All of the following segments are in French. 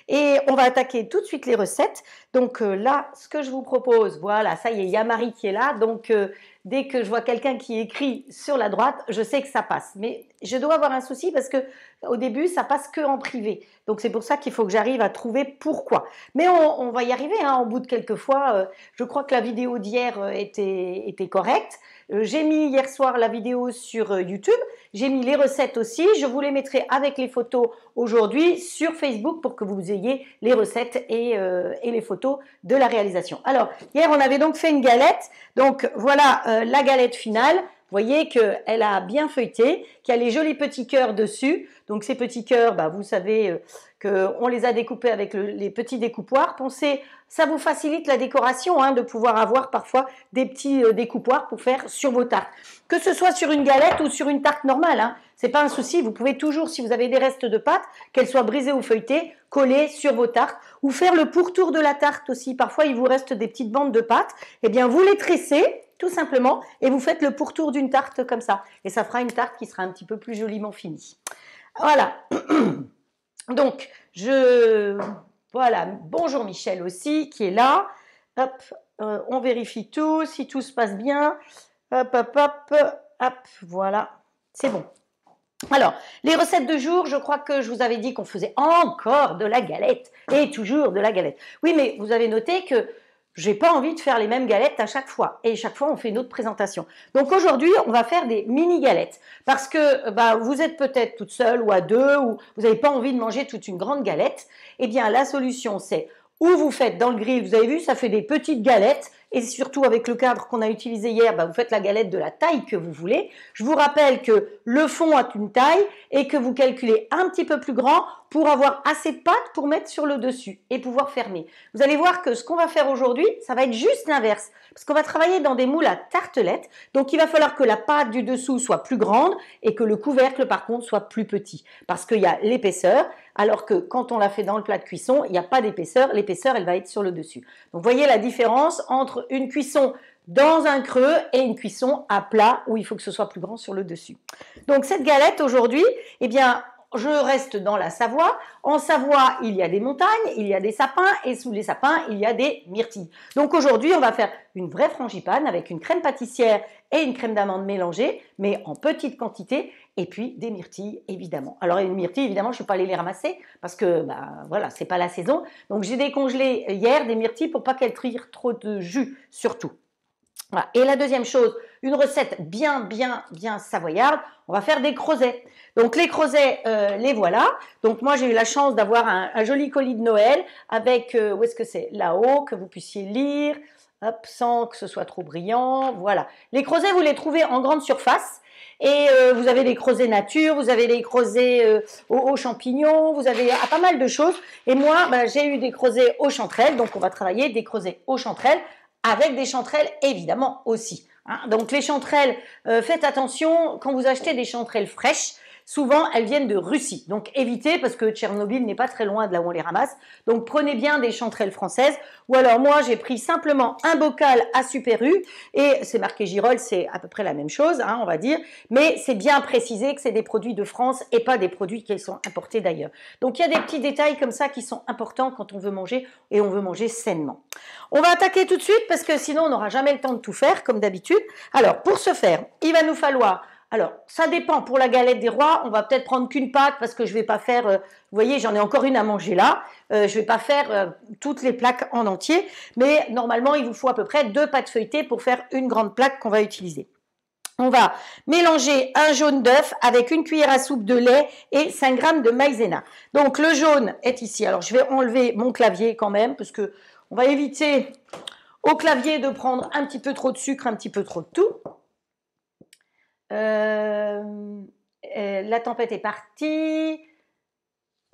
Et on va attaquer tout de suite les recettes. Donc là, ce que je vous propose, voilà, ça y est, il y a Marie qui est là. Donc dès que je vois quelqu'un qui écrit sur la droite, je sais que ça passe. Mais je dois avoir un souci parce que au début, ça passe que en privé. Donc c'est pour ça qu'il faut que j'arrive à trouver pourquoi. Mais on va y arriver, hein, au bout de quelques fois. Je crois que la vidéo d'hier était correcte. J'ai mis hier soir la vidéo sur YouTube, j'ai mis les recettes aussi, je vous les mettrai avec les photos aujourd'hui sur Facebook pour que vous ayez les recettes et les photos de la réalisation. Alors, hier on avait donc fait une galette, donc voilà la galette finale. Vous voyez qu'elle a bien feuilleté, qu'il y a les jolis petits cœurs dessus. Donc ces petits cœurs, bah, vous savez qu'on les a découpés avec les petits découpoirs. Pensez, ça vous facilite la décoration, hein, de pouvoir avoir parfois des petits découpoirs pour faire sur vos tartes. Que ce soit sur une galette ou sur une tarte normale, hein, c'est pas un souci. Vous pouvez toujours, si vous avez des restes de pâte, qu'elles soient brisées ou feuilletées, coller sur vos tartes ou faire le pourtour de la tarte aussi. Parfois, il vous reste des petites bandes de pâte. Eh bien, vous les tressez tout simplement, et vous faites le pourtour d'une tarte comme ça. Et ça fera une tarte qui sera un petit peu plus joliment finie. Voilà. Donc, voilà, bonjour Michel aussi, qui est là. Hop, on vérifie tout, si tout se passe bien. Hop, hop, hop, hop, voilà, c'est bon. Alors, les recettes de jour, je crois que je vous avais dit qu'on faisait encore de la galette, et toujours de la galette. Oui, mais vous avez noté que j'ai pas envie de faire les mêmes galettes à chaque fois. Et chaque fois, on fait une autre présentation. Donc aujourd'hui, on va faire des mini-galettes. Parce que bah, vous êtes peut-être toute seule ou à deux, ou vous n'avez pas envie de manger toute une grande galette. Eh bien, la solution, c'est ou vous faites dans le grill, vous avez vu, ça fait des petites galettes. Et surtout avec le cadre qu'on a utilisé hier, bah, vous faites la galette de la taille que vous voulez. Je vous rappelle que le fond a une taille et que vous calculez un petit peu plus grand pour avoir assez de pâte pour mettre sur le dessus et pouvoir fermer. Vous allez voir que ce qu'on va faire aujourd'hui, ça va être juste l'inverse. Parce qu'on va travailler dans des moules à tartelettes. Donc il va falloir que la pâte du dessous soit plus grande et que le couvercle par contre soit plus petit. Parce qu'il y a l'épaisseur, alors que quand on l'a fait dans le plat de cuisson, il n'y a pas d'épaisseur. L'épaisseur, elle va être sur le dessus. Donc voyez la différence entre une cuisson dans un creux et une cuisson à plat où il faut que ce soit plus grand sur le dessus. Donc cette galette aujourd'hui, eh bien, je reste dans la Savoie. En Savoie, il y a des montagnes, il y a des sapins et sous les sapins, il y a des myrtilles. Donc aujourd'hui, on va faire une vraie frangipane avec une crème pâtissière et une crème d'amande mélangée, mais en petite quantité, et puis des myrtilles évidemment. Alors les myrtilles, évidemment, je ne suis pas allée les ramasser parce que bah, voilà, c'est pas la saison. Donc j'ai décongelé hier des myrtilles pour pas qu'elles tirent trop de jus surtout. Voilà. Et la deuxième chose, une recette bien savoyarde, on va faire des creusets. Donc les creusets, les voilà. Donc moi j'ai eu la chance d'avoir un joli colis de Noël avec, où est-ce que c'est? Là-haut, que vous puissiez lire, hop, sans que ce soit trop brillant, voilà. Les creusets, vous les trouvez en grande surface. Et vous avez des creusets nature, vous avez des creusets aux champignons, vous avez pas mal de choses. Et moi, bah, j'ai eu des creusets aux chanterelles, donc on va travailler des creusets aux chanterelles, avec des chanterelles évidemment aussi. Hein. Donc les chanterelles, faites attention, quand vous achetez des chanterelles fraîches, souvent elles viennent de Russie. Donc évitez, parce que Tchernobyl n'est pas très loin de là où on les ramasse. Donc prenez bien des chanterelles françaises. Ou alors moi j'ai pris simplement un bocal à Super U, et c'est marqué Girolles, c'est à peu près la même chose, hein, on va dire. Mais c'est bien précisé que c'est des produits de France et pas des produits qui sont importés d'ailleurs. Donc il y a des petits détails comme ça qui sont importants quand on veut manger, et on veut manger sainement. On va attaquer tout de suite parce que sinon on n'aura jamais le temps de tout faire comme d'habitude. Alors pour ce faire, il va nous falloir, alors ça dépend, pour la galette des rois, on va peut-être prendre qu'une pâte parce que je ne vais pas faire, vous voyez j'en ai encore une à manger là, je ne vais pas faire toutes les plaques en entier, mais normalement il vous faut à peu près 2 pâtes feuilletées pour faire une grande plaque qu'on va utiliser. On va mélanger un jaune d'œuf avec une cuillère à soupe de lait et 5 g de maïzena. Donc le jaune est ici. Alors je vais enlever mon clavier quand même parce que on va éviter au clavier de prendre un petit peu trop de sucre, un petit peu trop de tout. La tempête est partie.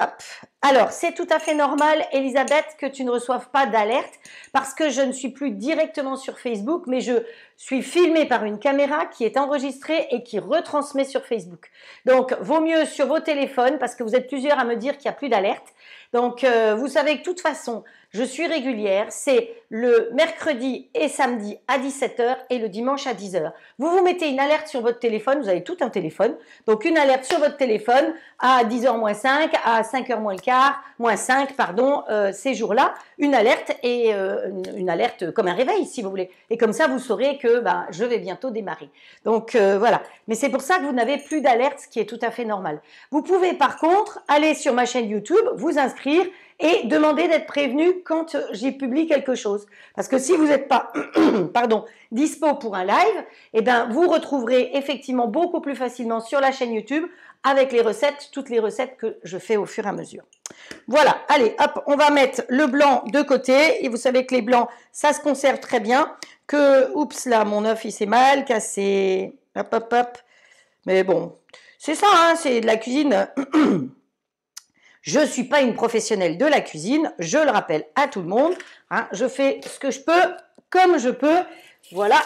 Hop. Alors, c'est tout à fait normal, Elisabeth, que tu ne reçoives pas d'alerte parce que je ne suis plus directement sur Facebook, mais je suis filmée par une caméra qui est enregistrée et qui retransmet sur Facebook. Donc, vaut mieux sur vos téléphones, parce que vous êtes plusieurs à me dire qu'il n'y a plus d'alerte, Donc, vous savez que de toute façon, je suis régulière. C'est le mercredi et samedi à 17 h et le dimanche à 10 h. Vous vous mettez une alerte sur votre téléphone. Vous avez tout un téléphone. Donc, une alerte sur votre téléphone à 10 h moins 5, à 5 h moins le quart, moins 5, pardon, ces jours-là. Une alerte et une alerte comme un réveil, si vous voulez. Et comme ça, vous saurez que je vais bientôt démarrer. Donc, voilà. Mais c'est pour ça que vous n'avez plus d'alerte, ce qui est tout à fait normal. Vous pouvez par contre aller sur ma chaîne YouTube, vous inscrire et demander d'être prévenu quand j'y publie quelque chose. Parce que si vous n'êtes pas pardon, dispo pour un live, eh ben, vous retrouverez effectivement beaucoup plus facilement sur la chaîne YouTube avec les recettes, toutes les recettes que je fais au fur et à mesure. Voilà, allez, hop, on va mettre le blanc de côté. Et vous savez que les blancs, ça se conserve très bien. Oups, là, mon œuf, il s'est mal cassé. Hop, hop, hop. Mais bon, c'est ça, hein, c'est de la cuisine. Je ne suis pas une professionnelle de la cuisine, je le rappelle à tout le monde. Hein, je fais ce que je peux, comme je peux. Voilà.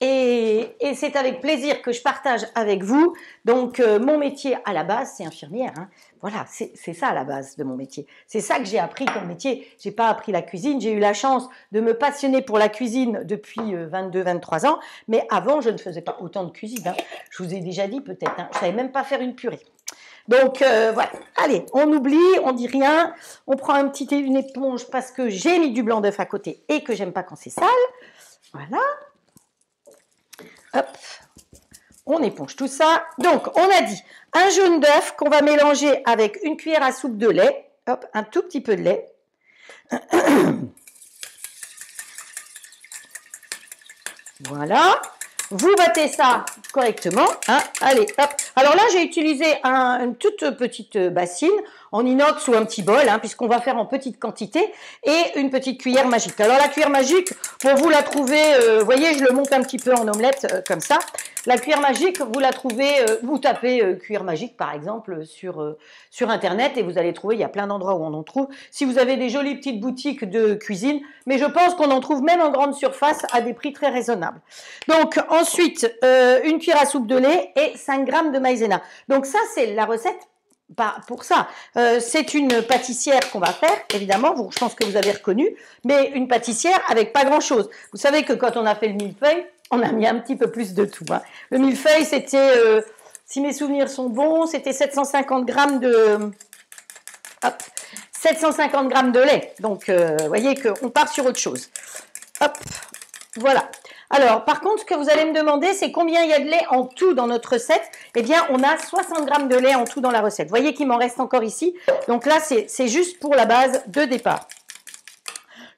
Et c'est avec plaisir que je partage avec vous. Donc, mon métier à la base, c'est infirmière. Hein. Voilà, c'est ça à la base de mon métier. C'est ça que j'ai appris comme métier. Je n'ai pas appris la cuisine. J'ai eu la chance de me passionner pour la cuisine depuis 22-23 ans. Mais avant, je ne faisais pas autant de cuisine. Hein. Je vous ai déjà dit peut-être. Hein, je ne savais même pas faire une purée. Donc, voilà. Allez, on oublie, on dit rien. On prend une éponge parce que j'ai mis du blanc d'œuf à côté et que j'aime pas quand c'est sale. Voilà. Hop, on éponge tout ça. Donc, on a dit un jaune d'œuf qu'on va mélanger avec une cuillère à soupe de lait. Hop, un tout petit peu de lait. Voilà. Vous battez ça correctement. Hein. Allez, hop. Alors là, j'ai utilisé une toute petite bassine en inox ou un petit bol, hein, puisqu'on va faire en petite quantité, et une petite cuillère magique. Alors la cuillère magique, bon, vous la trouvez, vous voyez, je le monte un petit peu en omelette, comme ça. La cuillère magique, vous la trouvez, vous tapez cuillère magique, par exemple, sur Internet, et vous allez trouver, il y a plein d'endroits où on en trouve. Si vous avez des jolies petites boutiques de cuisine, mais je pense qu'on en trouve même en grande surface à des prix très raisonnables. Donc, ensuite, une cuillère à soupe de lait et 5 g de maïzena. Donc ça, c'est la recette pour ça. C'est une pâtissière qu'on va faire, évidemment, je pense que vous avez reconnu, mais une pâtissière avec pas grand-chose. Vous savez que quand on a fait le millefeuille, on a mis un petit peu plus de tout. Hein. Le millefeuille, c'était, si mes souvenirs sont bons, c'était 750 g de... Hop, 750 g de lait. Donc, vous voyez qu'on part sur autre chose. Hop, voilà. Alors, par contre, ce que vous allez me demander, c'est combien il y a de lait en tout dans notre recette. Eh bien, on a 60 g de lait en tout dans la recette. Vous voyez qu'il m'en reste encore ici. Donc là, c'est juste pour la base de départ.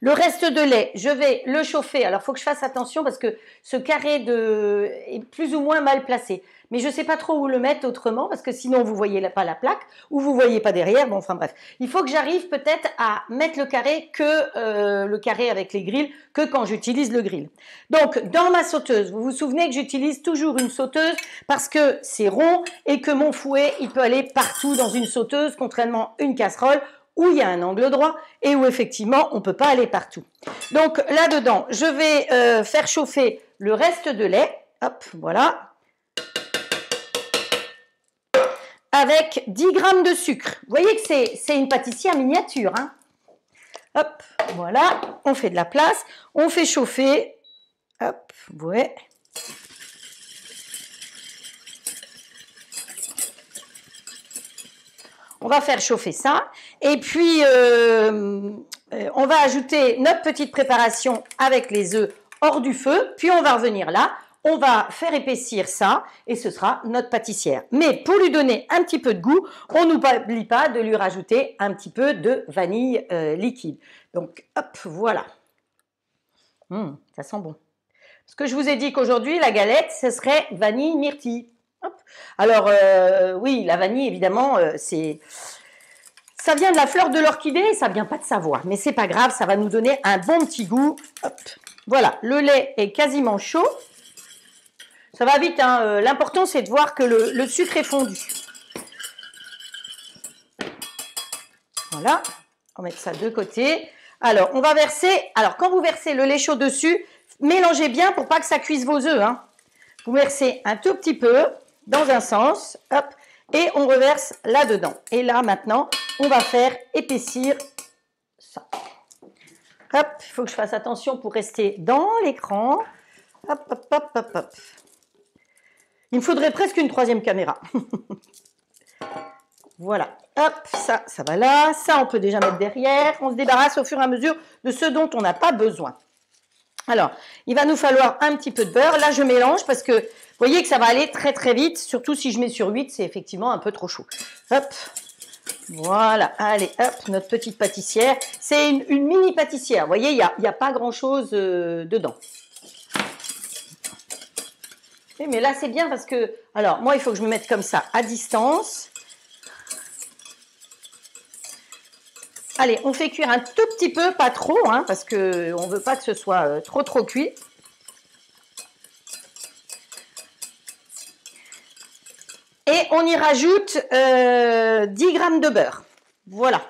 Le reste de lait, je vais le chauffer. Alors, il faut que je fasse attention parce que ce carré est plus ou moins mal placé. Mais je ne sais pas trop où le mettre autrement parce que sinon, vous ne voyez pas la plaque ou vous ne voyez pas derrière. Bon, enfin bref. Il faut que j'arrive peut-être à mettre le carré avec les grilles que quand j'utilise le grill. Donc, dans ma sauteuse, vous vous souvenez que j'utilise toujours une sauteuse parce que c'est rond et que mon fouet, il peut aller partout dans une sauteuse, contrairement à une casserole où il y a un angle droit et où effectivement on ne peut pas aller partout. Donc là-dedans, je vais faire chauffer le reste de lait, hop, voilà, avec 10 g de sucre. Vous voyez que c'est une pâtissière miniature, hein. Hop, voilà, on fait de la place, on fait chauffer, hop, ouais. On va faire chauffer ça et puis on va ajouter notre petite préparation avec les œufs hors du feu. Puis on va revenir là, on va faire épaissir ça et ce sera notre pâtissière. Mais pour lui donner un petit peu de goût, on n'oublie pas de lui rajouter un petit peu de vanille liquide. Donc hop, voilà. Ça sent bon. Parce que je vous ai dit qu'aujourd'hui, la galette, ce serait vanille myrtille. Hop. Alors, oui, la vanille, évidemment, ça vient de la fleur de l'orchidée, ça ne vient pas de Savoie. Mais c'est pas grave, ça va nous donner un bon petit goût. Hop. Voilà, le lait est quasiment chaud. Ça va vite, hein. L'important, c'est de voir que le sucre est fondu. Voilà, on va mettre ça de côté. Alors, on va verser, alors quand vous versez le lait chaud dessus, mélangez bien pour pas que ça cuise vos œufs, hein. Vous versez un tout petit peu dans un sens, hop, et on reverse là-dedans. Et là, maintenant, on va faire épaissir ça. Hop, il faut que je fasse attention pour rester dans l'écran. Hop, hop, hop, hop, hop. Il me faudrait presque une troisième caméra. Voilà, hop, ça va là. Ça, on peut déjà mettre derrière. On se débarrasse au fur et à mesure de ce dont on n'a pas besoin. Alors, il va nous falloir un petit peu de beurre. Là, je mélange parce que vous voyez que ça va aller très très vite. Surtout si je mets sur 8, c'est effectivement un peu trop chaud. Hop, voilà. Allez, hop, notre petite pâtissière. C'est une mini pâtissière. Vous voyez, il n'y a pas grand-chose dedans. Mais là, c'est bien parce que... Alors, moi, il faut que je me mette comme ça, à distance. Allez, on fait cuire un tout petit peu, pas trop, hein, parce qu'on ne veut pas que ce soit trop cuit. Et on y rajoute 10 grammes de beurre. Voilà.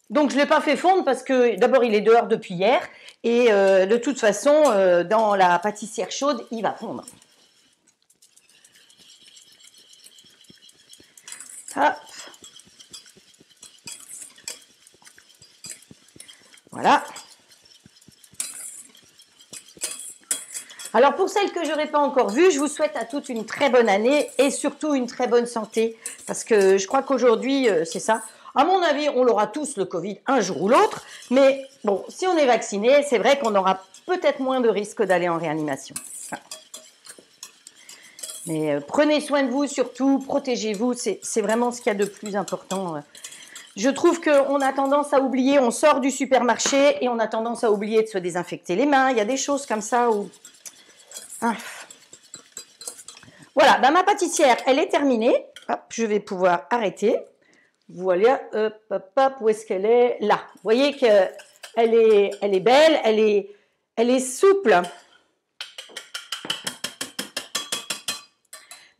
Donc, je ne l'ai pas fait fondre parce que d'abord, il est dehors depuis hier. Et de toute façon, dans la pâtissière chaude, il va fondre. Hop. Voilà. Alors pour celles que je n'aurais pas encore vues, je vous souhaite à toutes une très bonne année et surtout une très bonne santé. Parce que je crois qu'aujourd'hui, c'est ça. À mon avis, on l'aura tous le Covid un jour ou l'autre. Mais bon, si on est vacciné, c'est vrai qu'on aura peut-être moins de risques d'aller en réanimation. Mais prenez soin de vous surtout, protégez-vous. C'est vraiment ce qu'il y a de plus important. Je trouve qu'on a tendance à oublier, on sort du supermarché et on a tendance à oublier de se désinfecter les mains. Il y a des choses comme ça où... Ah. Voilà, ben ma pâtissière, elle est terminée. Hop, je vais pouvoir arrêter. Voilà, hop, hop, hop, où est-ce qu'elle est? Là. Vous voyez qu'elle est belle, elle est souple.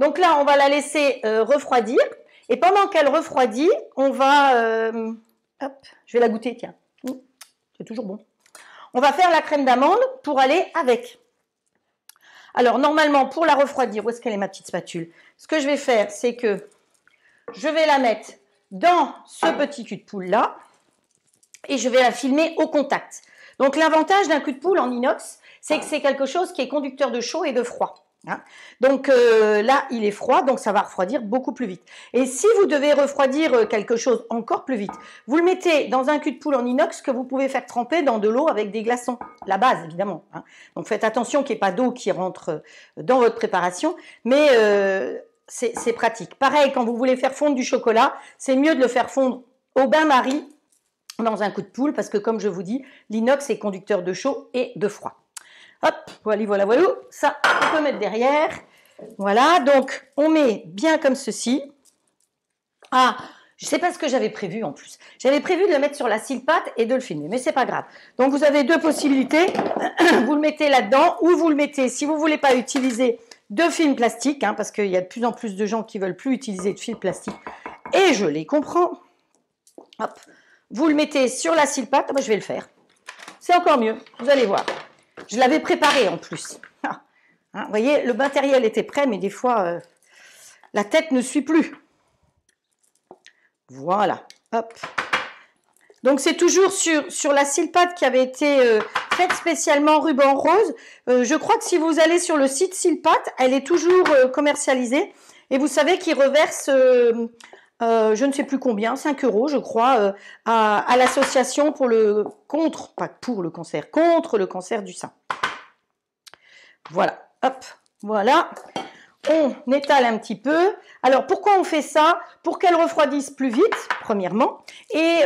Donc là, on va la laisser refroidir. Et pendant qu'elle refroidit, on va... hop, je vais la goûter, tiens. C'est toujours bon. On va faire la crème d'amande pour aller avec. Alors, normalement, pour la refroidir, où est-ce qu'elle est ma petite spatule? Ce que je vais faire, c'est que je vais la mettre dans ce petit cul de poule-là et je vais la filmer au contact. Donc, l'avantage d'un cul de poule en inox, c'est que c'est quelque chose qui est conducteur de chaud et de froid. Hein. Donc là, il est froid, donc ça va refroidir beaucoup plus vite. Et si vous devez refroidir quelque chose encore plus vite, vous le mettez dans un cul de poule en inox que vous pouvez faire tremper dans de l'eau avec des glaçons. La base, évidemment. Hein. Donc faites attention qu'il n'y ait pas d'eau qui rentre dans votre préparation, mais c'est pratique. Pareil, quand vous voulez faire fondre du chocolat, c'est mieux de le faire fondre au bain-marie dans un coup de poule, parce que comme je vous dis, l'inox est conducteur de chaud et de froid. Hop, voilà, voilà, voilà, ça, on peut mettre derrière. Voilà, donc on met bien comme ceci. Ah, je ne sais pas ce que j'avais prévu en plus. J'avais prévu de le mettre sur la scie-pâte et de le filmer, mais c'est pas grave. Donc vous avez deux possibilités. Vous le mettez là-dedans ou vous le mettez, si vous ne voulez pas utiliser de film plastique, hein, parce qu'il y a de plus en plus de gens qui ne veulent plus utiliser de film plastique, et je les comprends. Hop, vous le mettez sur la scie-pâte. Moi, je vais le faire. C'est encore mieux, vous allez voir. Je l'avais préparé en plus. Hein, vous voyez, le matériel était prêt, mais des fois, la tête ne suit plus. Voilà. Hop. Donc, c'est toujours sur la scie-pâte qui avait été faite spécialement ruban rose. Je crois que si vous allez sur le site scie-pâte, elle est toujours commercialisée. Et vous savez qu'ils reversent, je ne sais plus combien, 5 € je crois, à l'association pour pas pour le cancer, contre le cancer du sein. Voilà, hop, voilà. On étale un petit peu. Alors, pourquoi on fait ça? Pour qu'elle refroidisse plus vite, premièrement. Et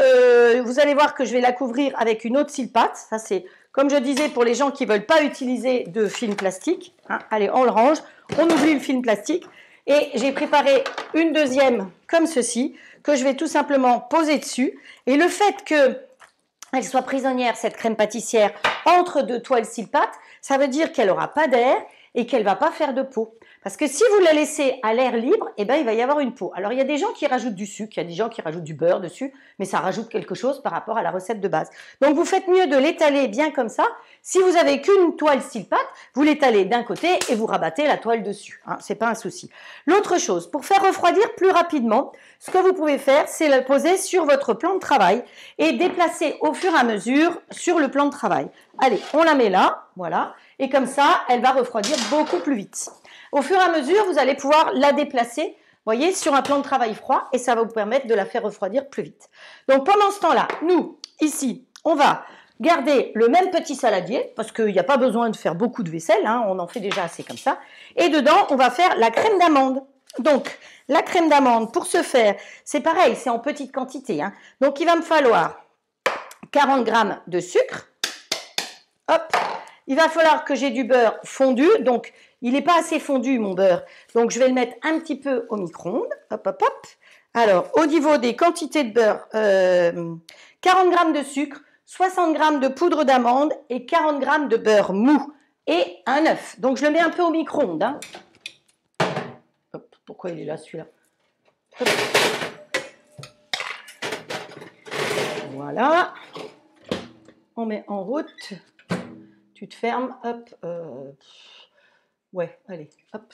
vous allez voir que je vais la couvrir avec une autre scie-pâte. Ça, c'est, comme je disais, pour les gens qui ne veulent pas utiliser de film plastique. Hein. Allez, on le range. On oublie le film plastique. Et j'ai préparé une deuxième comme ceci, que je vais tout simplement poser dessus. Et le fait qu'elle soit prisonnière, cette crème pâtissière, entre deux toiles scie-pâte, ça veut dire qu'elle n'aura pas d'air et qu'elle ne va pas faire de peau. Parce que si vous la laissez à l'air libre, eh ben, il va y avoir une peau. Alors, il y a des gens qui rajoutent du sucre, il y a des gens qui rajoutent du beurre dessus, mais ça rajoute quelque chose par rapport à la recette de base. Donc, vous faites mieux de l'étaler bien comme ça. Si vous avez qu'une toile style pâte, vous l'étalez d'un côté et vous rabattez la toile dessus. Hein, c'est pas un souci. L'autre chose, pour faire refroidir plus rapidement, ce que vous pouvez faire, c'est la poser sur votre plan de travail et déplacer au fur et à mesure sur le plan de travail. Allez, on la met là, voilà, et comme ça, elle va refroidir beaucoup plus vite. Au fur et à mesure, vous allez pouvoir la déplacer, voyez, sur un plan de travail froid et ça va vous permettre de la faire refroidir plus vite. Donc pendant ce temps-là, nous, ici, on va garder le même petit saladier parce qu'il n'y a pas besoin de faire beaucoup de vaisselle, hein, on en fait déjà assez comme ça. Et dedans, on va faire la crème d'amande. Donc, la crème d'amande, pour ce faire, c'est pareil, c'est en petite quantité. Hein. Donc, il va me falloir 40 g de sucre. Hop. Il va falloir que j'ai du beurre fondu. Donc, il n'est pas assez fondu, mon beurre. Donc, je vais le mettre un petit peu au micro-ondes. Hop, hop, hop. Alors, au niveau des quantités de beurre, 40 g de sucre, 60 g de poudre d'amande et 40 g de beurre mou et un œuf. Donc, je le mets un peu au micro-ondes. Hein. Hop, pourquoi il est là, celui-là? Voilà. On met en route. Tu te fermes, hop, ouais, allez, hop.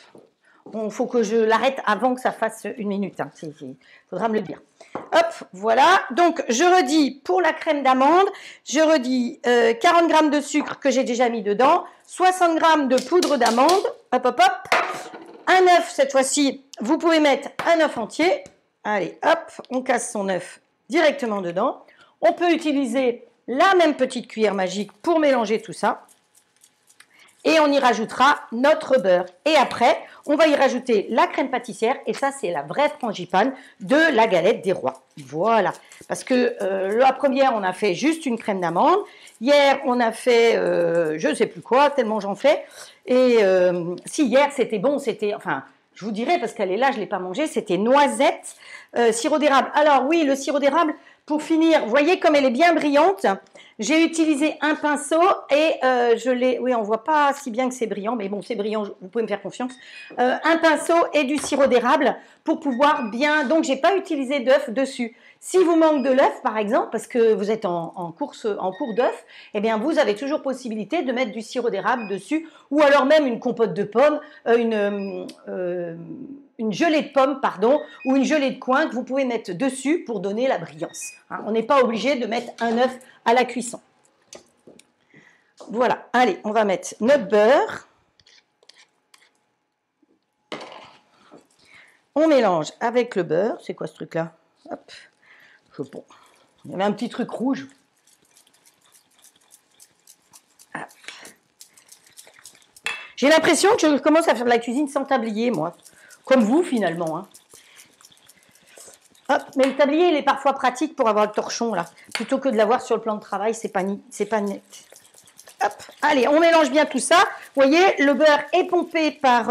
Il faut que je l'arrête avant que ça fasse 1 minute, hein. Il faudra me le dire. Hop, voilà, donc je redis, pour la crème d'amande, je redis 40 g de sucre que j'ai déjà mis dedans, 60 g de poudre d'amande, hop, hop, hop, un œuf, cette fois-ci, vous pouvez mettre un œuf entier, allez, hop, on casse son œuf directement dedans, on peut utiliser la même petite cuillère magique pour mélanger tout ça. Et on y rajoutera notre beurre. Et après, on va y rajouter la crème pâtissière. Et ça, c'est la vraie frangipane de la galette des rois. Voilà. Parce que la première, on a fait juste une crème d'amande. Hier, on a fait, je ne sais plus quoi, tellement j'en fais. Et si hier, c'était bon, c'était, enfin, je vous dirai, parce qu'elle est là, je ne l'ai pas mangée, c'était noisette, sirop d'érable. Alors oui, le sirop d'érable, pour finir, vous voyez comme elle est bien brillante. J'ai utilisé un pinceau et je l'ai... Oui, on ne voit pas si bien que c'est brillant, mais bon, c'est brillant, vous pouvez me faire confiance. Un pinceau et du sirop d'érable pour pouvoir bien... Donc, je n'ai pas utilisé d'œuf dessus. Si vous manque de l'œuf, par exemple, parce que vous êtes en cours d'œuf, eh bien, vous avez toujours possibilité de mettre du sirop d'érable dessus ou alors même une compote de pommes, une gelée de pommes, pardon, ou une gelée de coin que vous pouvez mettre dessus pour donner la brillance. Hein, on n'est pas obligé de mettre un œuf à la cuisson. Voilà, allez, on va mettre notre beurre. On mélange avec le beurre. C'est quoi ce truc-là? Hop. Bon. Il y avait un petit truc rouge. Hop. J'ai l'impression que je commence à faire de la cuisine sans tablier, moi. Comme vous, finalement. Hein. Hop. Mais le tablier, il est parfois pratique pour avoir le torchon, là. Plutôt que de l'avoir sur le plan de travail, c'est pas net. Hop. Allez, on mélange bien tout ça. Vous voyez, le beurre est pompé par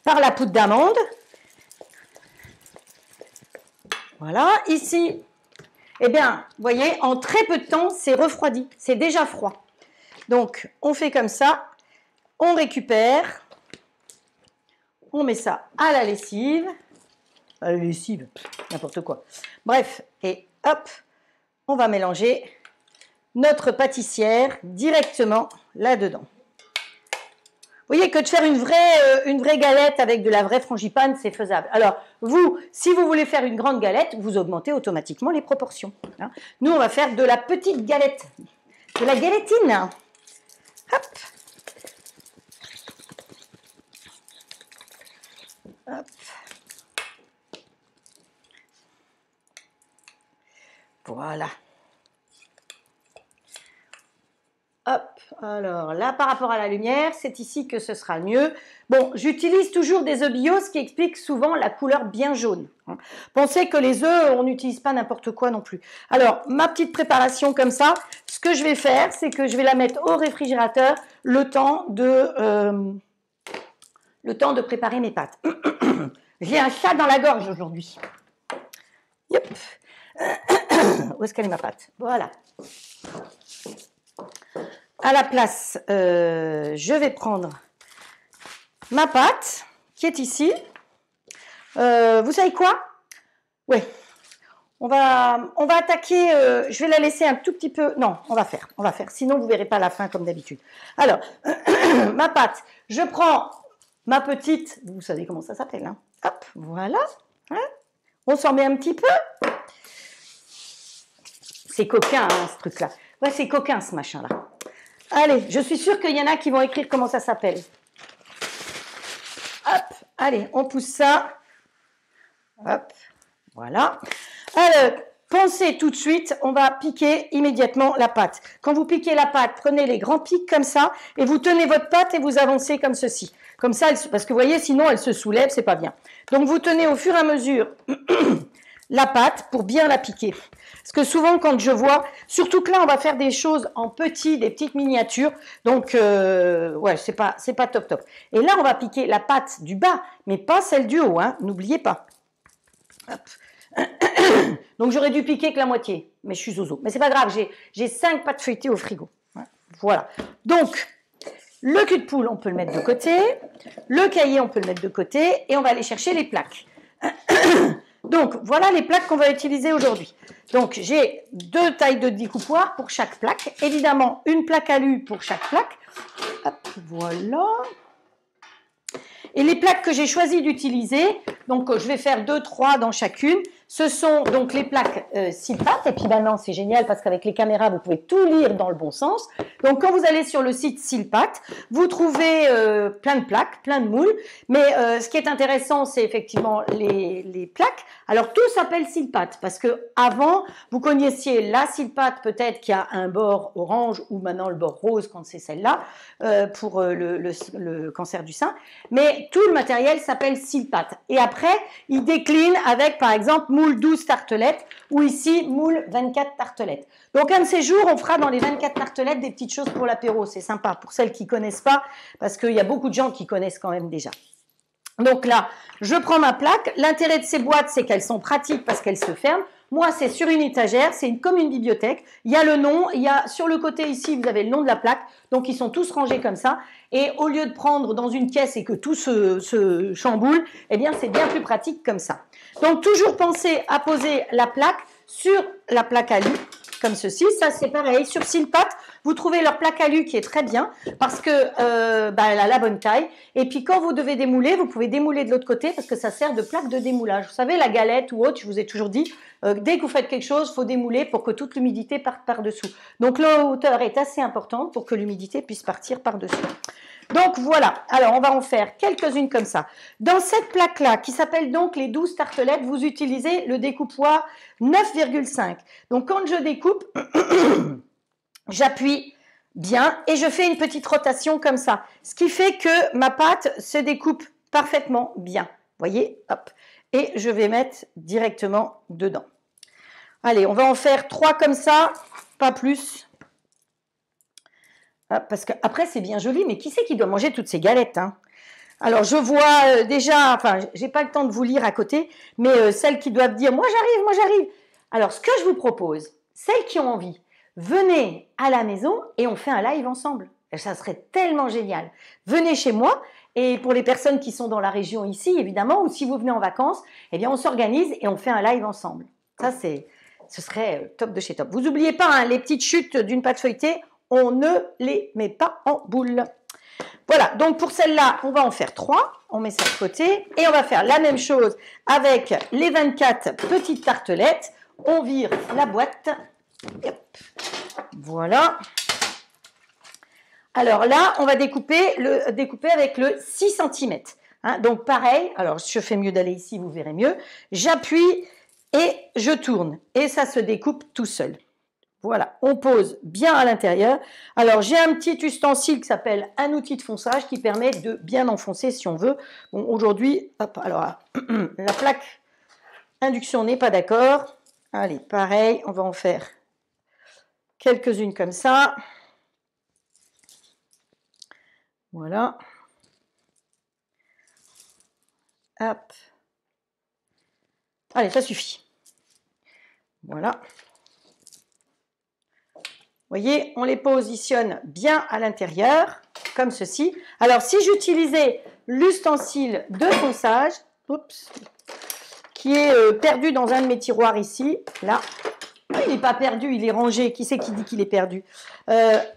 la poudre d'amande. Voilà. Ici, eh bien, vous voyez, en très peu de temps, c'est refroidi. C'est déjà froid. Donc, on fait comme ça. On récupère. On met ça à la lessive. À la lessive, n'importe quoi. Bref, et hop, on va mélanger notre pâtissière directement là-dedans. Vous voyez que de faire une vraie galette avec de la vraie frangipane, c'est faisable. Alors, vous, si vous voulez faire une grande galette, vous augmentez automatiquement les proportions. Hein. Nous, on va faire de la petite galette, de la galetine. Hop. Hop. Voilà. Hop, alors là, par rapport à la lumière, c'est ici que ce sera mieux. Bon, j'utilise toujours des œufs bio, ce qui explique souvent la couleur bien jaune. Pensez que les œufs, on n'utilise pas n'importe quoi non plus. Alors, ma petite préparation comme ça, ce que je vais faire, c'est que je vais la mettre au réfrigérateur le temps de préparer mes pâtes. J'ai un chat dans la gorge aujourd'hui. Yep. Où est-ce qu'elle est ma pâte? Voilà. à la place, je vais prendre ma pâte qui est ici. Vous savez quoi? Oui, on va attaquer, je vais la laisser un tout petit peu, non, on va faire, sinon vous ne verrez pas la fin comme d'habitude. Alors, ma pâte, je prends ma petite, vous savez comment ça s'appelle, hein? Hop, voilà, hein, on s'en met un petit peu. C'est coquin, hein, ce truc-là. Ouais, c'est coquin, ce machin-là. Allez, je suis sûre qu'il y en a qui vont écrire comment ça s'appelle. Hop, allez, on pousse ça. Hop, voilà. Alors, pensez tout de suite, on va piquer immédiatement la pâte. Quand vous piquez la pâte, prenez les grands pics comme ça et vous tenez votre pâte et vous avancez comme ceci. Comme ça, parce que vous voyez, sinon elle se soulève, c'est pas bien. Donc vous tenez au fur et à mesure la pâte pour bien la piquer. Parce que souvent, quand je vois, surtout que là, on va faire des choses en petit, des petites miniatures, donc ouais, c'est pas top. Et là, on va piquer la pâte du bas, mais pas celle du haut, hein, n'oubliez pas. Hop. Donc j'aurais dû piquer que la moitié, mais je suis zozo. Mais c'est pas grave, j'ai 5 pâtes feuilletées au frigo. Voilà. Donc, le cul de poule, on peut le mettre de côté. Le cahier, on peut le mettre de côté. Et on va aller chercher les plaques. Donc, voilà les plaques qu'on va utiliser aujourd'hui. Donc, j'ai 2 tailles de découpoir pour chaque plaque. Évidemment, une plaque alu pour chaque plaque. Hop, voilà. Et les plaques que j'ai choisi d'utiliser, donc je vais faire 2-3 dans chacune, ce sont donc les plaques Silpat. Et puis maintenant, c'est génial parce qu'avec les caméras, vous pouvez tout lire dans le bon sens. Donc quand vous allez sur le site Silpat, vous trouvez plein de plaques, plein de moules. Mais ce qui est intéressant, c'est effectivement les plaques. Alors tout s'appelle Silpat parce que avant, vous connaissiez la Silpat peut-être qui a un bord orange ou maintenant le bord rose quand c'est celle-là pour le cancer du sein. Mais tout le matériel s'appelle Silpat. Et après, il décline avec, par exemple, moule 12 tartelettes ou ici, moule 24 tartelettes. Donc, un de ces jours, on fera dans les 24 tartelettes des petites choses pour l'apéro. C'est sympa pour celles qui ne connaissent pas, parce qu'il y a beaucoup de gens qui connaissent quand même déjà. Donc là, je prends ma plaque. L'intérêt de ces boîtes, c'est qu'elles sont pratiques parce qu'elles se ferment. Moi, c'est sur une étagère, c'est comme une bibliothèque. Il y a le nom, il y a sur le côté ici, vous avez le nom de la plaque. Donc, ils sont tous rangés comme ça. Et au lieu de prendre dans une caisse et que tout se chamboule, eh bien, c'est bien plus pratique comme ça. Donc, toujours penser à poser la plaque sur la plaque alu, comme ceci. Ça, c'est pareil. Sur Silpat, vous trouvez leur plaque alu qui est très bien parce que elle a la bonne taille. Et puis, quand vous devez démouler, vous pouvez démouler de l'autre côté parce que ça sert de plaque de démoulage. Vous savez, la galette ou autre, je vous ai toujours dit, dès que vous faites quelque chose, il faut démouler pour que toute l'humidité parte par-dessous. Donc, la hauteur est assez importante pour que l'humidité puisse partir par-dessus. Donc, voilà. Alors, on va en faire quelques-unes comme ça. Dans cette plaque-là, qui s'appelle donc les 12 tartelettes, vous utilisez le découpoir 9,5. Donc, quand je découpe, j'appuie bien et je fais une petite rotation comme ça. Ce qui fait que ma pâte se découpe parfaitement bien. Vous voyez, hop. Et je vais mettre directement dedans. Allez, on va en faire 3 comme ça, pas plus. Parce qu'après, c'est bien joli, mais qui c'est qui doit manger toutes ces galettes, hein? Alors, je vois déjà, enfin, j'ai pas le temps de vous lire à côté, mais celles qui doivent dire « moi j'arrive ». Alors, ce que je vous propose, celles qui ont envie, venez à la maison et on fait un live ensemble. Ça serait tellement génial. Venez chez moi et pour les personnes qui sont dans la région ici, évidemment, ou si vous venez en vacances, eh bien, on s'organise et on fait un live ensemble. Ça, ce serait top de chez top. Vous n'oubliez pas, hein, les petites chutes d'une pâte feuilletée, on ne les met pas en boule. Voilà, donc pour celle-là, on va en faire 3. On met ça de côté. Et on va faire la même chose avec les 24 petites tartelettes. On vire la boîte. Hop. Voilà. Alors là, on va découper avec le 6 cm. Hein, donc pareil, alors je fais mieux d'aller ici, vous verrez mieux. J'appuie et je tourne. Et ça se découpe tout seul. Voilà, on pose bien à l'intérieur. Alors, j'ai un petit ustensile qui s'appelle un outil de fonçage qui permet de bien enfoncer si on veut. Bon, aujourd'hui, hop, alors, la plaque induction n'est pas d'accord. Allez, pareil, on va en faire quelques-unes comme ça. Voilà. Hop. Allez, ça suffit. Voilà. voyez, on les positionne bien à l'intérieur, comme ceci. Alors, si j'utilisais l'ustensile de fonçage, oups, qui est perdu dans un de mes tiroirs ici, là, il n'est pas perdu, il est rangé. Qui c'est qui dit qu'il est perdu?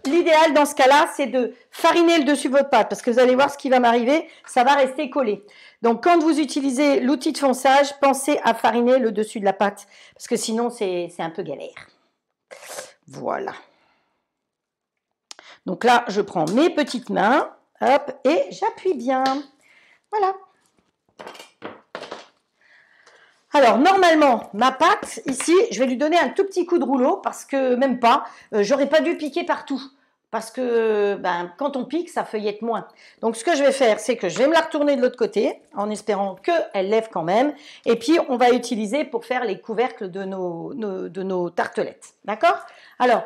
L'idéal dans ce cas-là, c'est de fariner le dessus de votre pâte, parce que vous allez voir ce qui va m'arriver, ça va rester collé. Donc, quand vous utilisez l'outil de fonçage, pensez à fariner le dessus de la pâte, parce que sinon, c'est un peu galère. Voilà. Donc là, je prends mes petites mains, hop, et j'appuie bien. Voilà. Alors, normalement, ma pâte, ici, je vais lui donner un tout petit coup de rouleau, parce que même pas, j'aurais pas dû piquer partout. Parce que quand on pique, ça feuillette moins. Donc, ce que je vais faire, c'est que je vais me la retourner de l'autre côté, en espérant qu'elle lève quand même. Et puis, on va utiliser pour faire les couvercles de nos tartelettes. D'accord? Alors,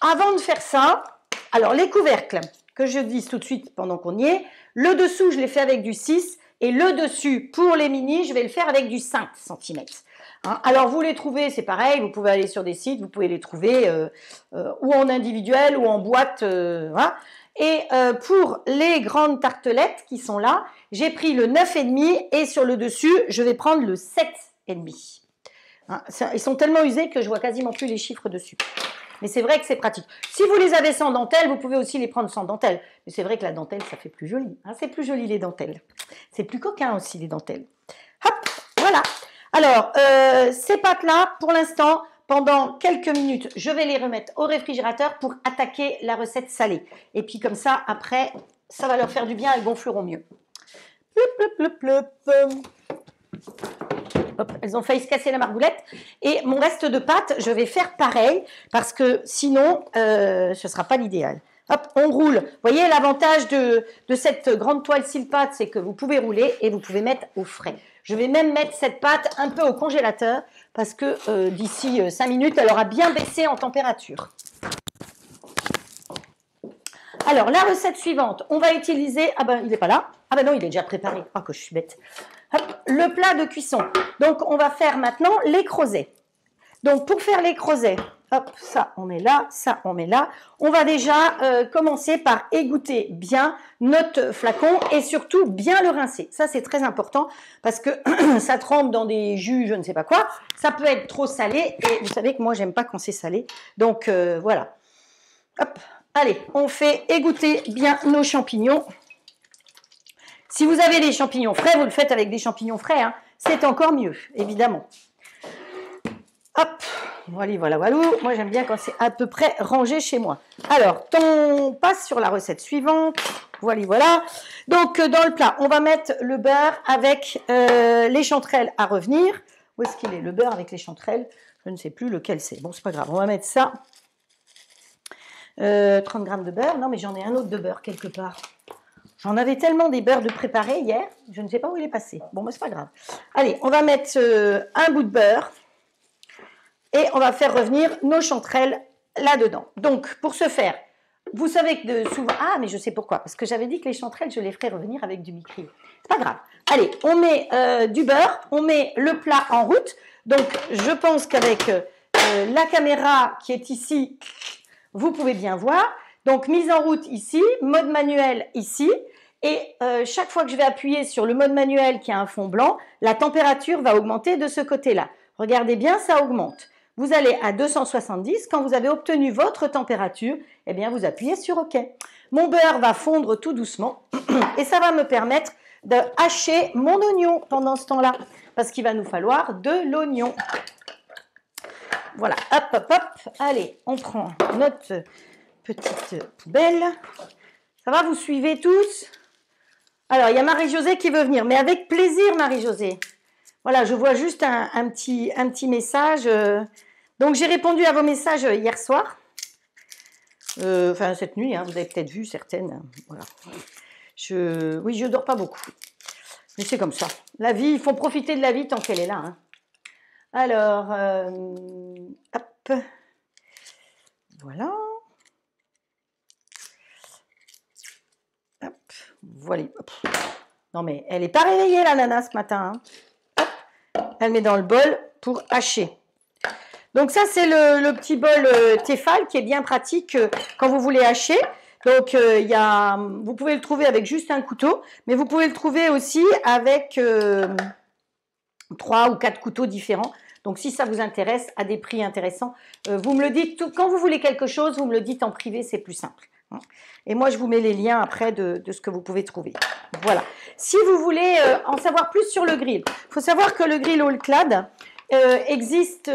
avant de faire ça, alors les couvercles, que je dise tout de suite pendant qu'on y est, le dessous, je l'ai fait avec du 6. Et le dessus, pour les mini, je vais le faire avec du 5 cm. Hein, alors, vous les trouvez, c'est pareil, vous pouvez aller sur des sites, vous pouvez les trouver ou en individuel ou en boîte. Voilà. Et pour les grandes tartelettes qui sont là, j'ai pris le 9,5 et sur le dessus, je vais prendre le 7,5. Hein, ils sont tellement usés que je vois quasiment plus les chiffres dessus. Mais c'est vrai que c'est pratique. Si vous les avez sans dentelle, vous pouvez aussi les prendre sans dentelle. Mais c'est vrai que la dentelle, ça fait plus joli. Hein, c'est plus joli les dentelles. C'est plus coquin aussi les dentelles. Hop, voilà. Alors, ces pâtes-là, pour l'instant, pendant quelques minutes, je vais les remettre au réfrigérateur pour attaquer la recette salée. Et puis comme ça, après, ça va leur faire du bien, elles gonfleront mieux. Plop, plop, plop, plop. Hop, elles ont failli se casser la margoulette. Et mon reste de pâte, je vais faire pareil parce que sinon, ce ne sera pas l'idéal. Hop, on roule. Vous voyez, l'avantage de cette grande toile Silpat, c'est que vous pouvez rouler et vous pouvez mettre au frais. Je vais même mettre cette pâte un peu au congélateur parce que d'ici 5 minutes, elle aura bien baissé en température. Alors, la recette suivante, on va utiliser... Ah ben, il n'est pas là. Ah ben non, il est déjà préparé. Ah, que je suis bête. Hop, le plat de cuisson. Donc, on va faire maintenant les creusets. Donc, pour faire les creusets, hop, ça, on met là, ça, on met là. On va déjà commencer par égoutter bien notre flacon et surtout bien le rincer. Ça, c'est très important parce que ça trempe dans des jus, je ne sais pas quoi. Ça peut être trop salé et vous savez que moi, j'aime pas quand c'est salé. Donc, voilà. Hop. Allez, on fait égoutter bien nos champignons. Si vous avez des champignons frais, vous le faites avec des champignons frais, hein. C'est encore mieux, évidemment. Hop, voilà, voilà, voilà. Moi, j'aime bien quand c'est à peu près rangé chez moi. Alors, on passe sur la recette suivante. Voilà, voilà. Donc, dans le plat, on va mettre le beurre avec les chanterelles à revenir. Où est-ce qu'il est, le beurre avec les chanterelles? Je ne sais plus lequel c'est. Bon, c'est pas grave, on va mettre ça. 30 grammes de beurre. Non, mais j'en ai un autre de beurre quelque part. J'en avais tellement des beurres de préparés hier, je ne sais pas où il est passé. Bon, mais c'est pas grave. Allez, on va mettre un bout de beurre et on va faire revenir nos chanterelles là-dedans. Donc, pour ce faire, vous savez que souvent... Ah, mais je sais pourquoi. Parce que j'avais dit que les chanterelles, je les ferais revenir avec du mi-cuit. C'est pas grave. Allez, on met du beurre, on met le plat en route. Donc, je pense qu'avec la caméra qui est ici... Vous pouvez bien voir. Donc, mise en route ici, mode manuel ici. Et chaque fois que je vais appuyer sur le mode manuel qui a un fond blanc, la température va augmenter de ce côté-là. Regardez bien, ça augmente. Vous allez à 270. Quand vous avez obtenu votre température, eh bien, vous appuyez sur OK. Mon beurre va fondre tout doucement et ça va me permettre de hacher mon oignon pendant ce temps-là parce qu'il va nous falloir de l'oignon. Voilà, hop, hop, hop. Allez, on prend notre petite poubelle. Ça va, vous suivez tous? Alors, il y a Marie-Josée qui veut venir, mais avec plaisir, Marie-Josée. Voilà, je vois juste un petit message. Donc, j'ai répondu à vos messages hier soir. Enfin, cette nuit, hein, vous avez peut-être vu certaines. Voilà. Oui, je ne dors pas beaucoup. Mais c'est comme ça. La vie, il faut profiter de la vie tant qu'elle est là, hein. Alors, hop, voilà. Hop, voilà. Hop. Non mais, elle n'est pas réveillée la nana ce matin, hein. Hop, elle met dans le bol pour hacher. Donc ça, c'est le petit bol Tefal qui est bien pratique quand vous voulez hacher. Donc vous pouvez le trouver avec juste un couteau, mais vous pouvez le trouver aussi avec 3 ou 4 couteaux différents. Donc si ça vous intéresse, à des prix intéressants, vous me le dites, quand vous voulez quelque chose, vous me le dites en privé, c'est plus simple. Et moi, je vous mets les liens après de ce que vous pouvez trouver. Voilà. Si vous voulez en savoir plus sur le grill, il faut savoir que le grill All-Clad existe,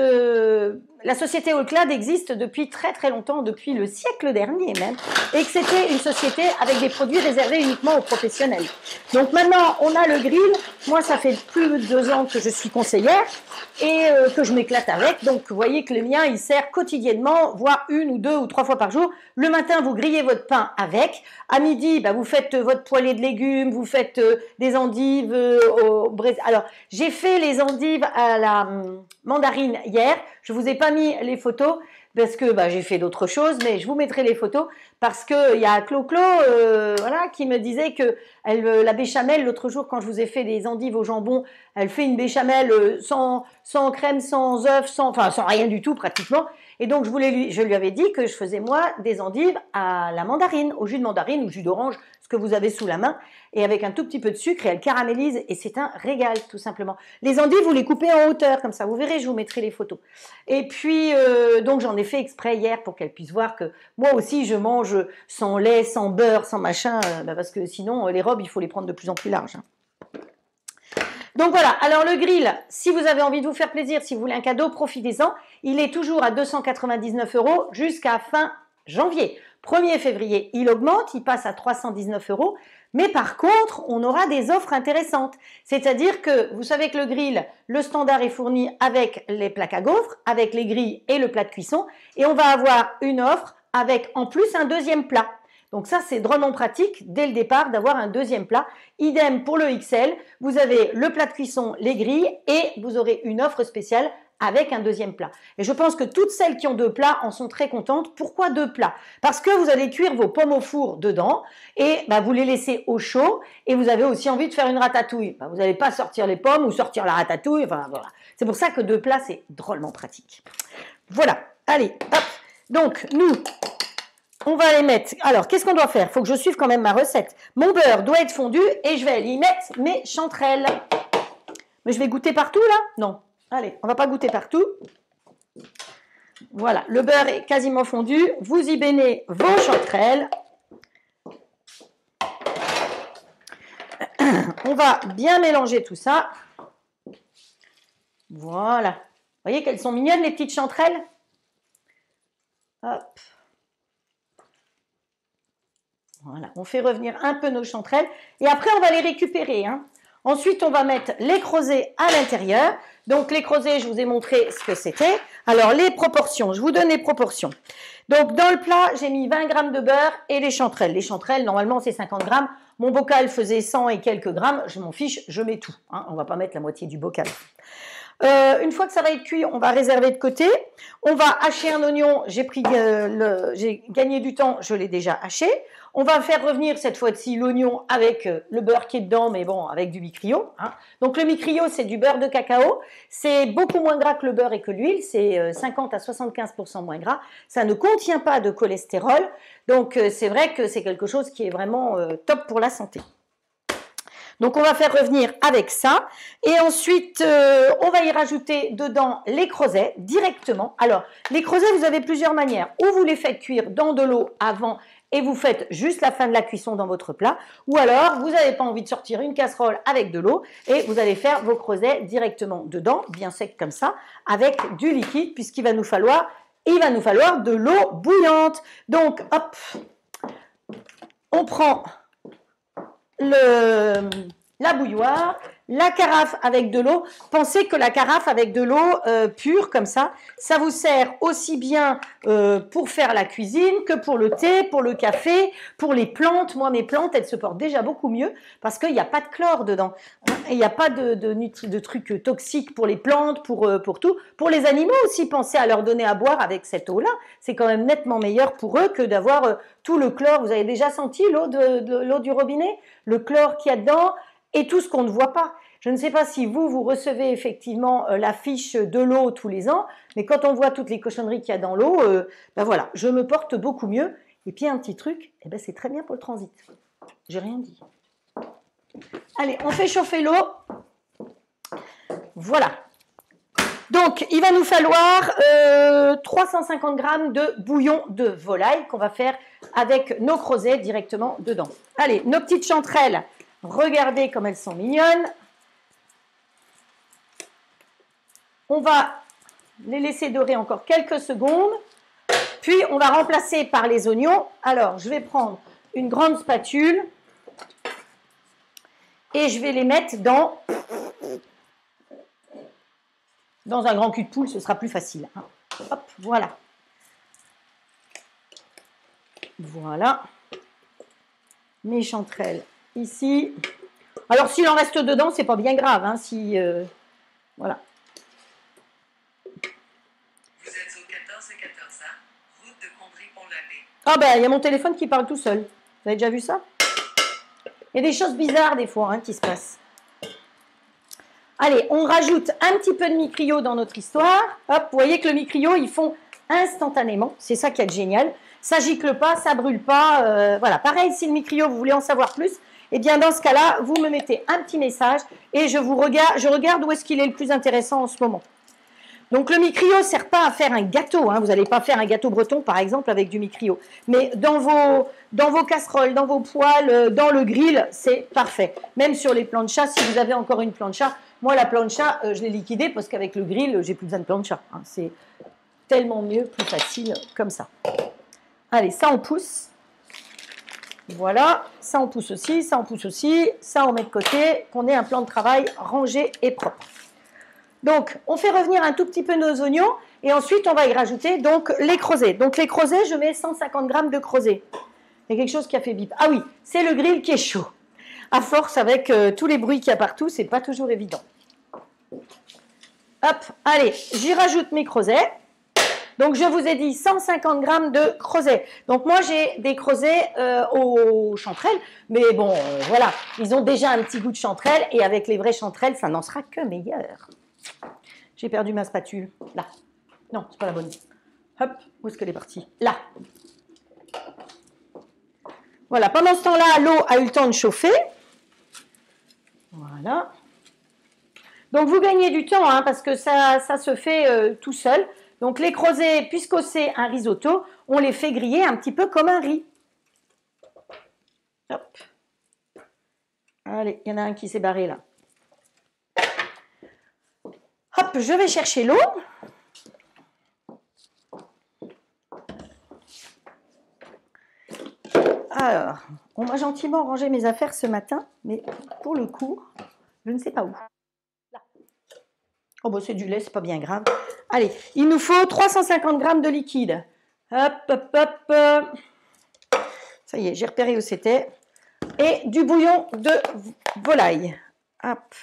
la société All-Clad existe depuis très très longtemps, depuis le siècle dernier même, et que c'était une société avec des produits réservés uniquement aux professionnels. Donc maintenant, on a le grill. Moi, ça fait plus de 2 ans que je suis conseillère et que je m'éclate avec. Donc, vous voyez que le mien, il sert quotidiennement, voire 1 ou 2 ou 3 fois par jour. Le matin, vous grillez votre pain avec. À midi, bah, vous faites votre poêlée de légumes, vous faites des endives au brésil. Alors, j'ai fait les endives à la mandarine hier. Je vous ai pas mis les photos parce que bah, j'ai fait d'autres choses, mais je vous mettrai les photos parce qu'il y a Clo-Clo voilà, qui me disait que la béchamel, l'autre jour quand je vous ai fait des endives au jambon, elle fait une béchamel sans crème, sans œufs, sans rien du tout pratiquement. Et donc je lui avais dit que je faisais moi des endives à la mandarine, au jus de mandarine ou jus d'orange, ce que vous avez sous la main, et avec un tout petit peu de sucre, et elle caramélise, et c'est un régal tout simplement. Les endives, vous les coupez en hauteur, comme ça, vous verrez, je vous mettrai les photos. Et puis, donc j'en ai fait exprès hier pour qu'elle puisse voir que moi aussi je mange sans lait, sans beurre, sans machin, parce que sinon les robes, il faut les prendre de plus en plus larges. Hein. Donc voilà, alors le grill, si vous avez envie de vous faire plaisir, si vous voulez un cadeau, profitez-en. Il est toujours à 299 € jusqu'à fin janvier. 1er février, il augmente, il passe à 319 €. Mais par contre, on aura des offres intéressantes. C'est-à-dire que vous savez que le grill, le standard est fourni avec les plaques à gaufres, avec les grilles et le plat de cuisson. Et on va avoir une offre avec en plus un deuxième plat. Donc ça, c'est drôlement pratique dès le départ d'avoir un deuxième plat. Idem pour le XL, vous avez le plat de cuisson, les grilles et vous aurez une offre spéciale avec un deuxième plat. Et je pense que toutes celles qui ont 2 plats en sont très contentes. Pourquoi 2 plats? Parce que vous allez cuire vos pommes au four dedans et bah, vous les laissez au chaud et vous avez aussi envie de faire une ratatouille. Bah, vous n'allez pas sortir les pommes ou sortir la ratatouille. Enfin, voilà. C'est pour ça que 2 plats, c'est drôlement pratique. Voilà. Allez, hop. Donc, nous, on va les mettre. Alors, qu'est-ce qu'on doit faire? Il faut que je suive quand même ma recette. Mon beurre doit être fondu et je vais y mettre mes chanterelles. Mais je vais goûter partout, là? Non. Allez, on va pas goûter partout. Voilà, le beurre est quasiment fondu. Vous y baignez vos chanterelles. On va bien mélanger tout ça. Voilà. Vous voyez qu'elles sont mignonnes, les petites chanterelles? Hop. Voilà, on fait revenir un peu nos chanterelles. Et après, on va les récupérer. Hein. Ensuite, on va mettre les creusets à l'intérieur. Donc, les creusets, je vous ai montré ce que c'était. Alors, les proportions, je vous donne les proportions. Donc, dans le plat, j'ai mis 20 g de beurre et les chanterelles. Les chanterelles, normalement, c'est 50 g. Mon bocal faisait 100 et quelques grammes. Je m'en fiche, je mets tout. Hein. On ne va pas mettre la moitié du bocal. Une fois que ça va être cuit, on va réserver de côté. On va hacher un oignon. J'ai gagné du temps, je l'ai déjà haché. On va faire revenir cette fois-ci l'oignon avec le beurre qui est dedans, mais bon, avec du mi-crio. Hein. Donc le mi-crio, c'est du beurre de cacao. C'est beaucoup moins gras que le beurre et que l'huile. C'est 50 à 75% moins gras. Ça ne contient pas de cholestérol. Donc c'est vrai que c'est quelque chose qui est vraiment top pour la santé. Donc on va faire revenir avec ça et ensuite on va y rajouter dedans les creusets directement. Alors les creusets, vous avez plusieurs manières. Ou vous les faites cuire dans de l'eau avant et vous faites juste la fin de la cuisson dans votre plat, ou alors vous n'avez pas envie de sortir une casserole avec de l'eau et vous allez faire vos creusets directement dedans, bien sec comme ça, avec du liquide puisqu'il va nous falloir de l'eau bouillante. Donc hop, on prend la bouilloire, la carafe avec de l'eau. Pensez que la carafe avec de l'eau pure comme ça vous sert aussi bien pour faire la cuisine que pour le thé, pour le café, pour les plantes. Moi, mes plantes, elles se portent déjà beaucoup mieux parce qu'il n'y a pas de chlore dedans. Il n'y a pas de trucs toxiques pour les plantes, pour tout. Pour les animaux aussi, pensez à leur donner à boire avec cette eau-là. C'est quand même nettement meilleur pour eux que d'avoir tout le chlore. Vous avez déjà senti l'eau du robinet? Le chlore qu'il y a dedans et tout ce qu'on ne voit pas. Je ne sais pas si vous recevez effectivement la fiche de l'eau tous les ans, mais quand on voit toutes les cochonneries qu'il y a dans l'eau, ben voilà, je me porte beaucoup mieux. Et puis un petit truc, eh ben c'est très bien pour le transit. J'ai rien dit. Allez, on fait chauffer l'eau. Voilà. Donc, il va nous falloir 350 g de bouillon de volaille qu'on va faire avec nos creusets directement dedans. Allez, nos petites chanterelles, regardez comme elles sont mignonnes. On va les laisser dorer encore quelques secondes. Puis, on va remplacer par les oignons. Alors, je vais prendre une grande spatule et je vais les mettre dans un grand cul de poule, ce sera plus facile. Hein. Hop, voilà. Voilà. Mes chanterelles ici. Alors, s'il en reste dedans, c'est pas bien grave. Hein, si, voilà. Vous êtes au 14 hein, route de Condry-Pont-l'Abbé. Ah ben, il y a mon téléphone qui parle tout seul. Vous avez déjà vu ça? Il y a des choses bizarres des fois hein, qui se passent. Allez, on rajoute un petit peu de micrio dans notre histoire. Hop, vous voyez que le micrio, ils fond instantanément. C'est ça qui est génial. Ça gicle pas, ça brûle pas. Voilà, pareil, si le micrio, vous voulez en savoir plus, eh bien dans ce cas-là, vous me mettez un petit message et je regarde où est-ce qu'il est le plus intéressant en ce moment. Donc le micrio ne sert pas à faire un gâteau. Hein. Vous n'allez pas faire un gâteau breton, par exemple, avec du micrio. Mais dans vos casseroles, dans vos poêles, dans le grill, c'est parfait. Même sur les planchas, si vous avez encore une plancha. Moi, la plancha, je l'ai liquidée parce qu'avec le grill, j'ai plus besoin de plancha. Hein. C'est tellement mieux, plus facile comme ça. Allez, ça, on pousse. Voilà, ça, on pousse aussi, ça, on pousse aussi. Ça, on met de côté, qu'on ait un plan de travail rangé et propre. Donc, on fait revenir un tout petit peu nos oignons et ensuite, on va y rajouter donc les creusets. Donc, les creusets, je mets 150 g de creusets. Il y a quelque chose qui a fait bip. Ah oui, c'est le grill qui est chaud. À force, avec tous les bruits qu'il y a partout, c'est pas toujours évident. Hop, allez, j'y rajoute mes creusets. Donc, je vous ai dit 150 g de creusets. Donc, moi, j'ai des creusets aux chanterelles. Mais bon, voilà, ils ont déjà un petit goût de chanterelle. Et avec les vraies chanterelles, ça n'en sera que meilleur. J'ai perdu ma spatule. Là. Non, c'est pas la bonne. Hop, où est-ce qu'elle est partie? Là. Voilà, pendant ce temps-là, l'eau a eu le temps de chauffer. Voilà. Donc, vous gagnez du temps, hein, parce que ça se fait tout seul. Donc, les creusets, puisque c'est un risotto, on les fait griller un petit peu comme un riz. Hop. Allez, il y en a un qui s'est barré là. Hop, je vais chercher l'eau. Alors, on m'a gentiment rangé mes affaires ce matin, mais pour le coup, je ne sais pas où. Là. Oh, bah, c'est du lait, c'est pas bien grave. Allez, il nous faut 350 g de liquide. Hop, hop, hop. Ça y est, j'ai repéré où c'était. Et du bouillon de volaille. Hop.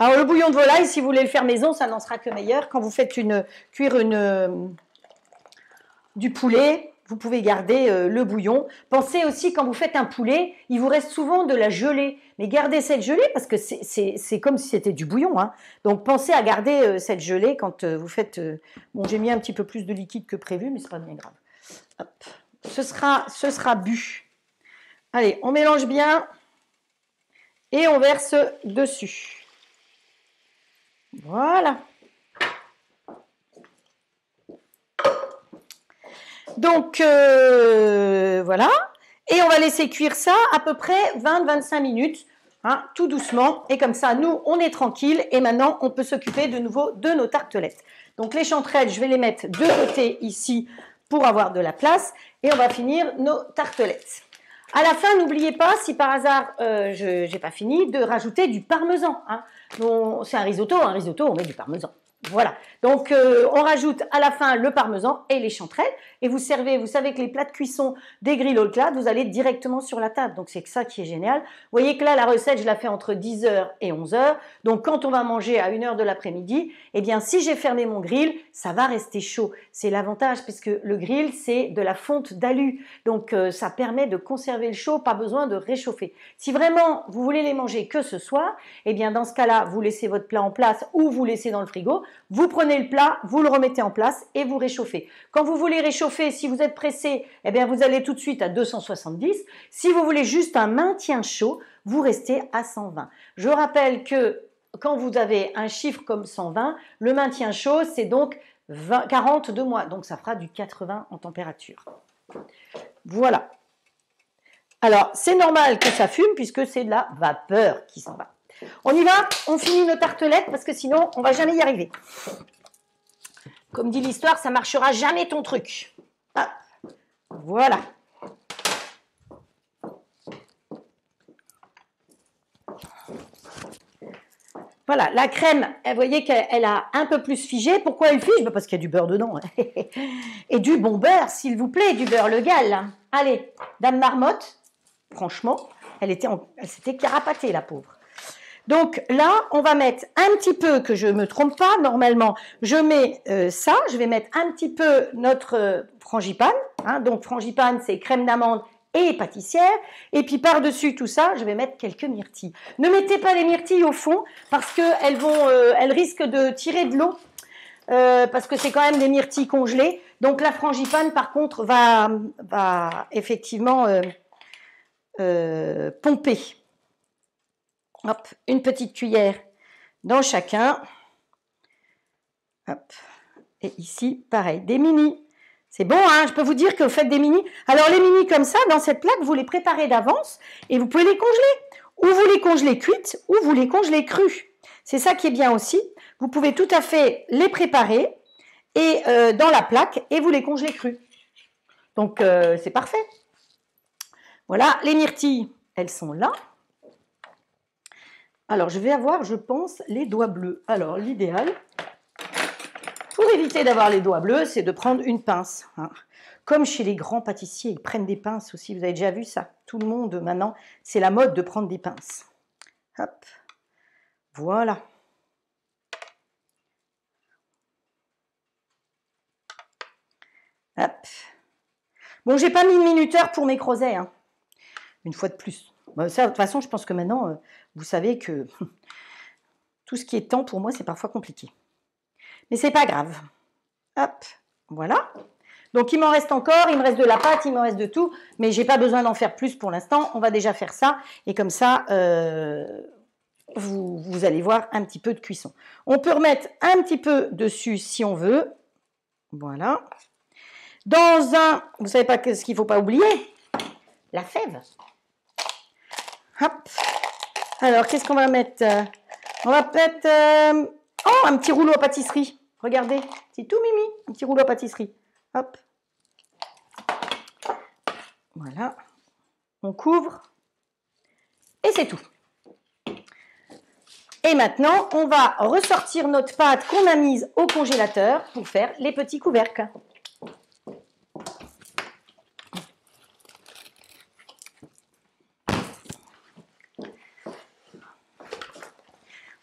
Alors, le bouillon de volaille, si vous voulez le faire maison, ça n'en sera que meilleur. Quand vous faites cuire du poulet, vous pouvez garder le bouillon. Pensez aussi, quand vous faites un poulet, il vous reste souvent de la gelée. Mais gardez cette gelée parce que c'est comme si c'était du bouillon. Hein. Donc, pensez à garder cette gelée quand vous faites... Bon, j'ai mis un petit peu plus de liquide que prévu, mais ce n'est pas bien grave. Hop. Ce sera bu. Allez, on mélange bien et on verse dessus. Voilà. Donc, voilà. Et on va laisser cuire ça à peu près 20-25 minutes, hein, tout doucement. Et comme ça, nous, on est tranquille. Et maintenant, on peut s'occuper de nouveau de nos tartelettes. Donc, les chanterelles, je vais les mettre de côté ici pour avoir de la place. Et on va finir nos tartelettes. À la fin, n'oubliez pas, si par hasard, je n'ai pas fini, de rajouter du parmesan. Hein. C'est un risotto, on met du parmesan. Voilà, donc on rajoute à la fin le parmesan et les chanterelles et vous servez, vous savez que les plats de cuisson des Grill All Clad, vous allez directement sur la table, donc c'est ça qui est génial. Vous voyez que là, la recette, je la fais entre 10h et 11h, donc quand on va manger à 1h de l'après-midi, eh bien si j'ai fermé mon grill, ça va rester chaud. C'est l'avantage puisque le grill, c'est de la fonte d'alu, donc ça permet de conserver le chaud, pas besoin de réchauffer. Si vraiment vous voulez les manger que ce soir, eh bien dans ce cas-là, vous laissez votre plat en place ou vous laissez dans le frigo. Vous prenez le plat, vous le remettez en place et vous réchauffez. Quand vous voulez réchauffer, si vous êtes pressé, eh bien vous allez tout de suite à 270. Si vous voulez juste un maintien chaud, vous restez à 120. Je rappelle que quand vous avez un chiffre comme 120, le maintien chaud, c'est donc 40 de moins. Donc ça fera du 80 en température. Voilà. Alors, c'est normal que ça fume puisque c'est de la vapeur qui s'en va. On y va, on finit nos tartelettes parce que sinon, on ne va jamais y arriver. Comme dit l'histoire, ça ne marchera jamais ton truc. Ah, voilà. Voilà, la crème, vous voyez qu'elle a un peu plus figé. Pourquoi elle fige? Parce qu'il y a du beurre dedans. Et du bon beurre, s'il vous plaît, du beurre Legal. Allez, Dame Marmotte, franchement, elle s'était carapatée, la pauvre. Donc là, on va mettre un petit peu, que je ne me trompe pas, normalement, je mets ça, je vais mettre un petit peu notre frangipane, hein, donc frangipane, c'est crème d'amande et pâtissière, et puis par-dessus tout ça, je vais mettre quelques myrtilles. Ne mettez pas les myrtilles au fond, parce qu'elles risquent de tirer de l'eau, parce que c'est quand même des myrtilles congelées, donc la frangipane, par contre, va effectivement pomper. Hop, une petite cuillère dans chacun. Hop. Et ici, pareil, des mini. C'est bon, hein, je peux vous dire que vous faites des mini. Alors, les mini comme ça, dans cette plaque, vous les préparez d'avance et vous pouvez les congeler. Ou vous les congelez cuites, ou vous les congelez crues. C'est ça qui est bien aussi. Vous pouvez tout à fait les préparer et, dans la plaque et vous les congelez crues. Donc, c'est parfait. Voilà, les myrtilles, elles sont là. Alors, je vais avoir, je pense, les doigts bleus. Alors, l'idéal, pour éviter d'avoir les doigts bleus, c'est de prendre une pince. Hein. Comme chez les grands pâtissiers, ils prennent des pinces aussi. Vous avez déjà vu ça? Tout le monde, maintenant, c'est la mode de prendre des pinces. Hop. Voilà. Hop. Bon, j'ai pas mis de minuteur pour mes creusets. Hein. Une fois de plus. Ça, de toute façon, je pense que maintenant, vous savez que tout ce qui est temps, pour moi, c'est parfois compliqué. Mais c'est pas grave. Hop, voilà. Donc, il m'en reste encore, il me reste de la pâte, il me reste de tout, mais j'ai pas besoin d'en faire plus pour l'instant. On va déjà faire ça, et comme ça, vous allez voir un petit peu de cuisson. On peut remettre un petit peu dessus si on veut. Voilà. Dans un, vous savez pas ce qu'il faut pas oublier? La fève. Hop. Alors, qu'est-ce qu'on va mettre? On va mettre un petit rouleau à pâtisserie. Regardez, c'est tout mimi, un petit rouleau à pâtisserie. Hop. Voilà. On couvre. Et c'est tout. Et maintenant, on va ressortir notre pâte qu'on a mise au congélateur pour faire les petits couvercles.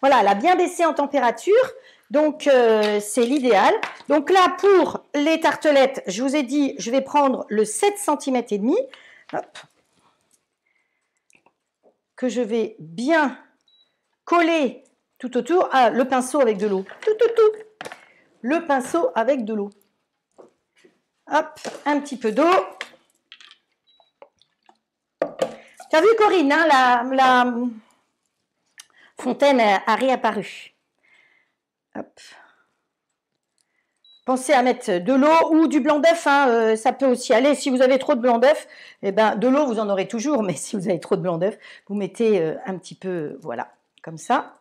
Voilà, elle a bien baissé en température, donc c'est l'idéal. Donc là, pour les tartelettes, je vous ai dit, je vais prendre le 7 cm et demi, que je vais bien coller tout autour. Ah, le pinceau avec de l'eau. Le pinceau avec de l'eau. Hop, un petit peu d'eau. Tu as vu, Corinne, hein, la fontaine a réapparu. Hop. Pensez à mettre de l'eau ou du blanc d'œuf, hein, ça peut aussi aller. Si vous avez trop de blanc d'œuf, eh ben, de l'eau, vous en aurez toujours, mais si vous avez trop de blanc d'œuf, vous mettez un petit peu, voilà, comme ça.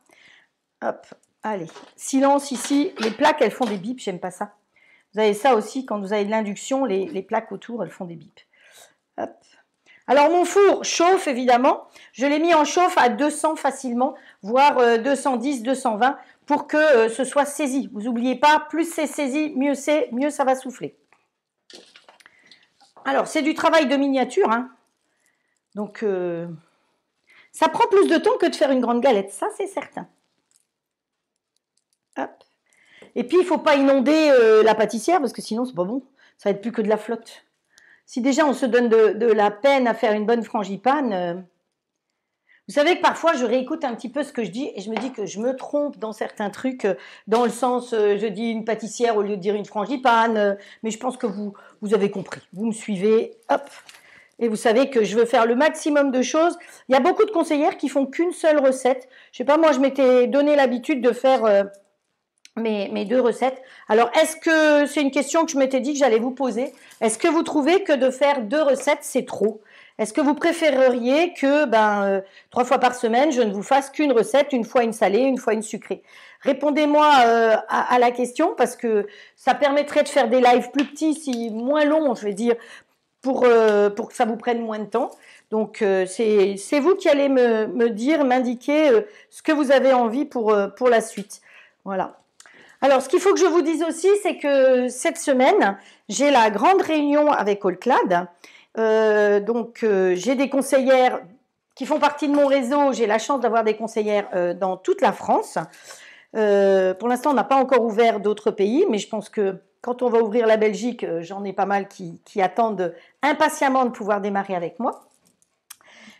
Hop, allez. Silence ici, les plaques, elles font des bips, j'aime pas ça. Vous avez ça aussi, quand vous avez de l'induction, les plaques autour, elles font des bips. Hop. Alors mon four chauffe évidemment, je l'ai mis en chauffe à 200 facilement, voire 210, 220 pour que ce soit saisi. Vous n'oubliez pas, plus c'est saisi, mieux c'est, mieux ça va souffler. Alors c'est du travail de miniature, hein. Donc ça prend plus de temps que de faire une grande galette, ça c'est certain. Hop. Et puis il ne faut pas inonder la pâtissière parce que sinon c'est pas bon, ça va être plus que de la flotte. Si déjà on se donne de la peine à faire une bonne frangipane, vous savez que parfois je réécoute un petit peu ce que je dis et je me dis que je me trompe dans certains trucs, dans le sens je dis une pâtissière au lieu de dire une frangipane, mais je pense que vous avez compris, vous me suivez, hop. Et vous savez que je veux faire le maximum de choses. Il y a beaucoup de conseillères qui font qu'une seule recette. Je sais pas, moi je m'étais donné l'habitude de faire mes 2 recettes. Alors, est-ce que c'est une question que je m'étais dit que j'allais vous poser? Est-ce que vous trouvez que de faire 2 recettes, c'est trop? Est-ce que vous préféreriez que 3 fois par semaine, je ne vous fasse qu'une recette, une fois une salée, une fois une sucrée? Répondez-moi à la question parce que ça permettrait de faire des lives plus petits, moins longs, je vais dire, pour que ça vous prenne moins de temps. Donc, c'est vous qui allez me dire, m'indiquer ce que vous avez envie pour la suite. Voilà. Alors, ce qu'il faut que je vous dise aussi, c'est que cette semaine, j'ai la grande réunion avec Allclad. J'ai des conseillères qui font partie de mon réseau. J'ai la chance d'avoir des conseillères dans toute la France. Pour l'instant, on n'a pas encore ouvert d'autres pays, mais je pense que quand on va ouvrir la Belgique, j'en ai pas mal qui attendent impatiemment de pouvoir démarrer avec moi.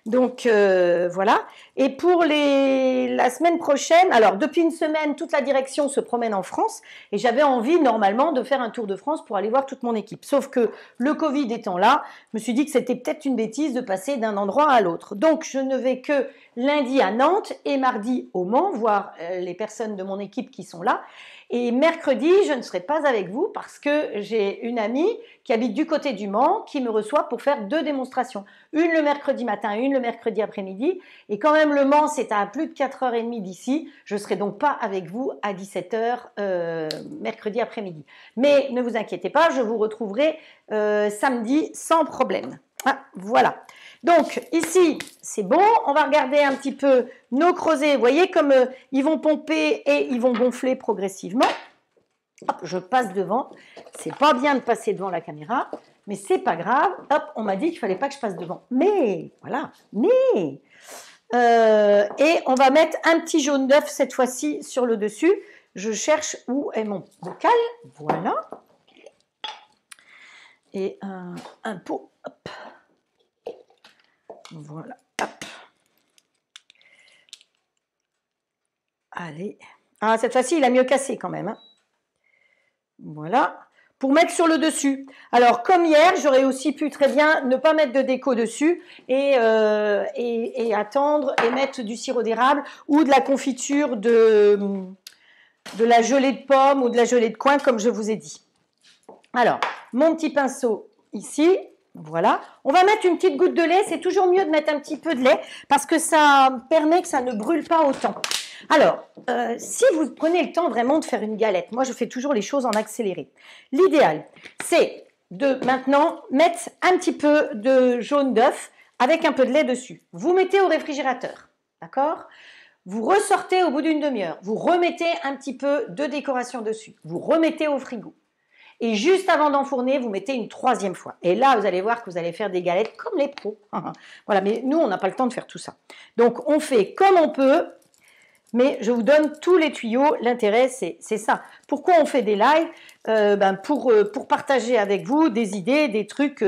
Donc voilà. Et pour la semaine prochaine, alors depuis une semaine, toute la direction se promène en France et j'avais envie normalement de faire un tour de France pour aller voir toute mon équipe. Sauf que le Covid étant là, je me suis dit que c'était peut-être une bêtise de passer d'un endroit à l'autre. Donc je ne vais que lundi à Nantes et mardi au Mans, voir les personnes de mon équipe qui sont là. Et mercredi, je ne serai pas avec vous parce que j'ai une amie qui habite du côté du Mans qui me reçoit pour faire 2 démonstrations. Une le mercredi matin, une le mercredi après-midi. Et quand même, le Mans, c'est à plus de 4h30 d'ici. Je ne serai donc pas avec vous à 17h mercredi après-midi. Mais ne vous inquiétez pas, je vous retrouverai samedi sans problème. Ah, voilà. Donc ici, c'est bon. On va regarder un petit peu nos creusets. Vous voyez comme ils vont pomper et ils vont gonfler progressivement. Hop, je passe devant. C'est pas bien de passer devant la caméra, mais c'est pas grave. Hop, on m'a dit qu'il fallait pas que je passe devant. Mais voilà. Et on va mettre un petit jaune d'œuf cette fois-ci sur le dessus. Je cherche où est mon bocal. Voilà. Et un pot. Hop. Voilà, hop. Allez. Ah, cette fois-ci, il a mieux cassé quand même. Hein. Voilà. Pour mettre sur le dessus. Alors, comme hier, j'aurais aussi pu très bien ne pas mettre de déco dessus et attendre et mettre du sirop d'érable ou de la confiture de la gelée de pomme ou de la gelée de coin, comme je vous ai dit. Alors, mon petit pinceau ici. Voilà, on va mettre une petite goutte de lait, c'est toujours mieux de mettre un petit peu de lait parce que ça permet que ça ne brûle pas autant. Alors, si vous prenez le temps vraiment de faire une galette, moi je fais toujours les choses en accéléré. L'idéal, c'est de maintenant mettre un petit peu de jaune d'œuf avec un peu de lait dessus. Vous mettez au réfrigérateur, d'accord ? Vous ressortez au bout d'une demi-heure, vous remettez un petit peu de décoration dessus, vous remettez au frigo. Et juste avant d'enfourner, vous mettez une 3e fois. Et là, vous allez voir que vous allez faire des galettes comme les pros. Voilà, mais nous, on n'a pas le temps de faire tout ça. Donc, on fait comme on peut, mais je vous donne tous les tuyaux. L'intérêt, c'est ça. Pourquoi on fait des lives pour partager avec vous des idées, des trucs.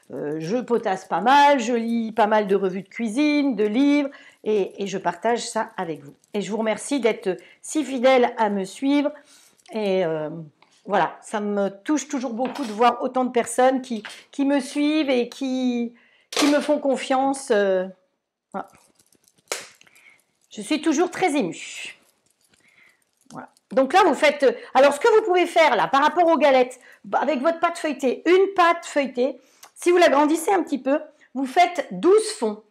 Je potasse pas mal, je lis pas mal de revues de cuisine, de livres, et je partage ça avec vous. Et je vous remercie d'être si fidèles à me suivre. Et... voilà, ça me touche toujours beaucoup de voir autant de personnes qui me suivent et qui me font confiance. Voilà. Je suis toujours très émue. Voilà. Donc là, vous faites... Alors, ce que vous pouvez faire là, par rapport aux galettes, avec votre pâte feuilletée, une pâte feuilletée, si vous l'agrandissez un petit peu, vous faites 12 fonds.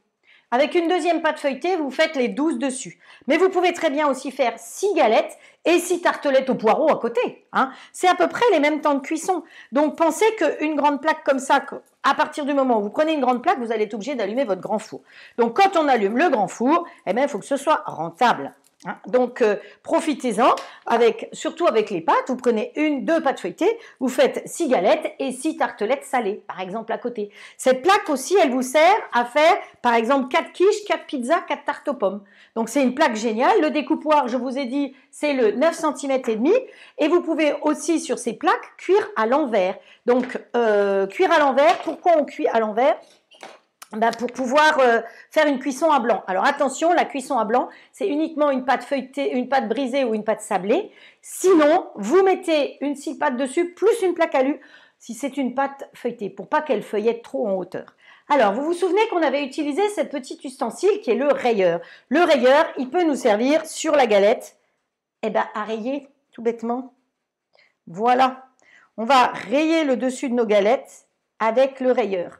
Avec une deuxième pâte feuilletée, vous faites les 12 dessus. Mais vous pouvez très bien aussi faire 6 galettes et 6 tartelettes au poireau à côté. Hein. C'est à peu près les mêmes temps de cuisson. Donc pensez qu'une grande plaque comme ça, à partir du moment où vous prenez une grande plaque, vous allez être obligé d'allumer votre grand four. Donc quand on allume le grand four, eh bien, il faut que ce soit rentable. Hein. Donc profitez-en, surtout avec les pâtes. Vous prenez 2 pâtes feuilletées, vous faites 6 galettes et 6 tartelettes salées, par exemple à côté. Cette plaque aussi, elle vous sert à faire, par exemple, 4 quiches, 4 pizzas, 4 tartes aux pommes. Donc c'est une plaque géniale. Le découpoir, je vous ai dit, c'est le 9 cm et demi. Et vous pouvez aussi sur ces plaques cuire à l'envers. Donc cuire à l'envers. Pourquoi on cuit à l'envers? Ben pour pouvoir faire une cuisson à blanc. Alors attention, la cuisson à blanc, c'est uniquement une pâte feuilletée, une pâte brisée ou une pâte sablée. Sinon, vous mettez une scie pâte dessus plus une plaque alu si c'est une pâte feuilletée pour pas qu'elle feuillette trop en hauteur. Alors, vous vous souvenez qu'on avait utilisé ce petit ustensile qui est le rayeur. Le rayeur, il peut nous servir sur la galette, à rayer tout bêtement. Voilà, on va rayer le dessus de nos galettes avec le rayeur.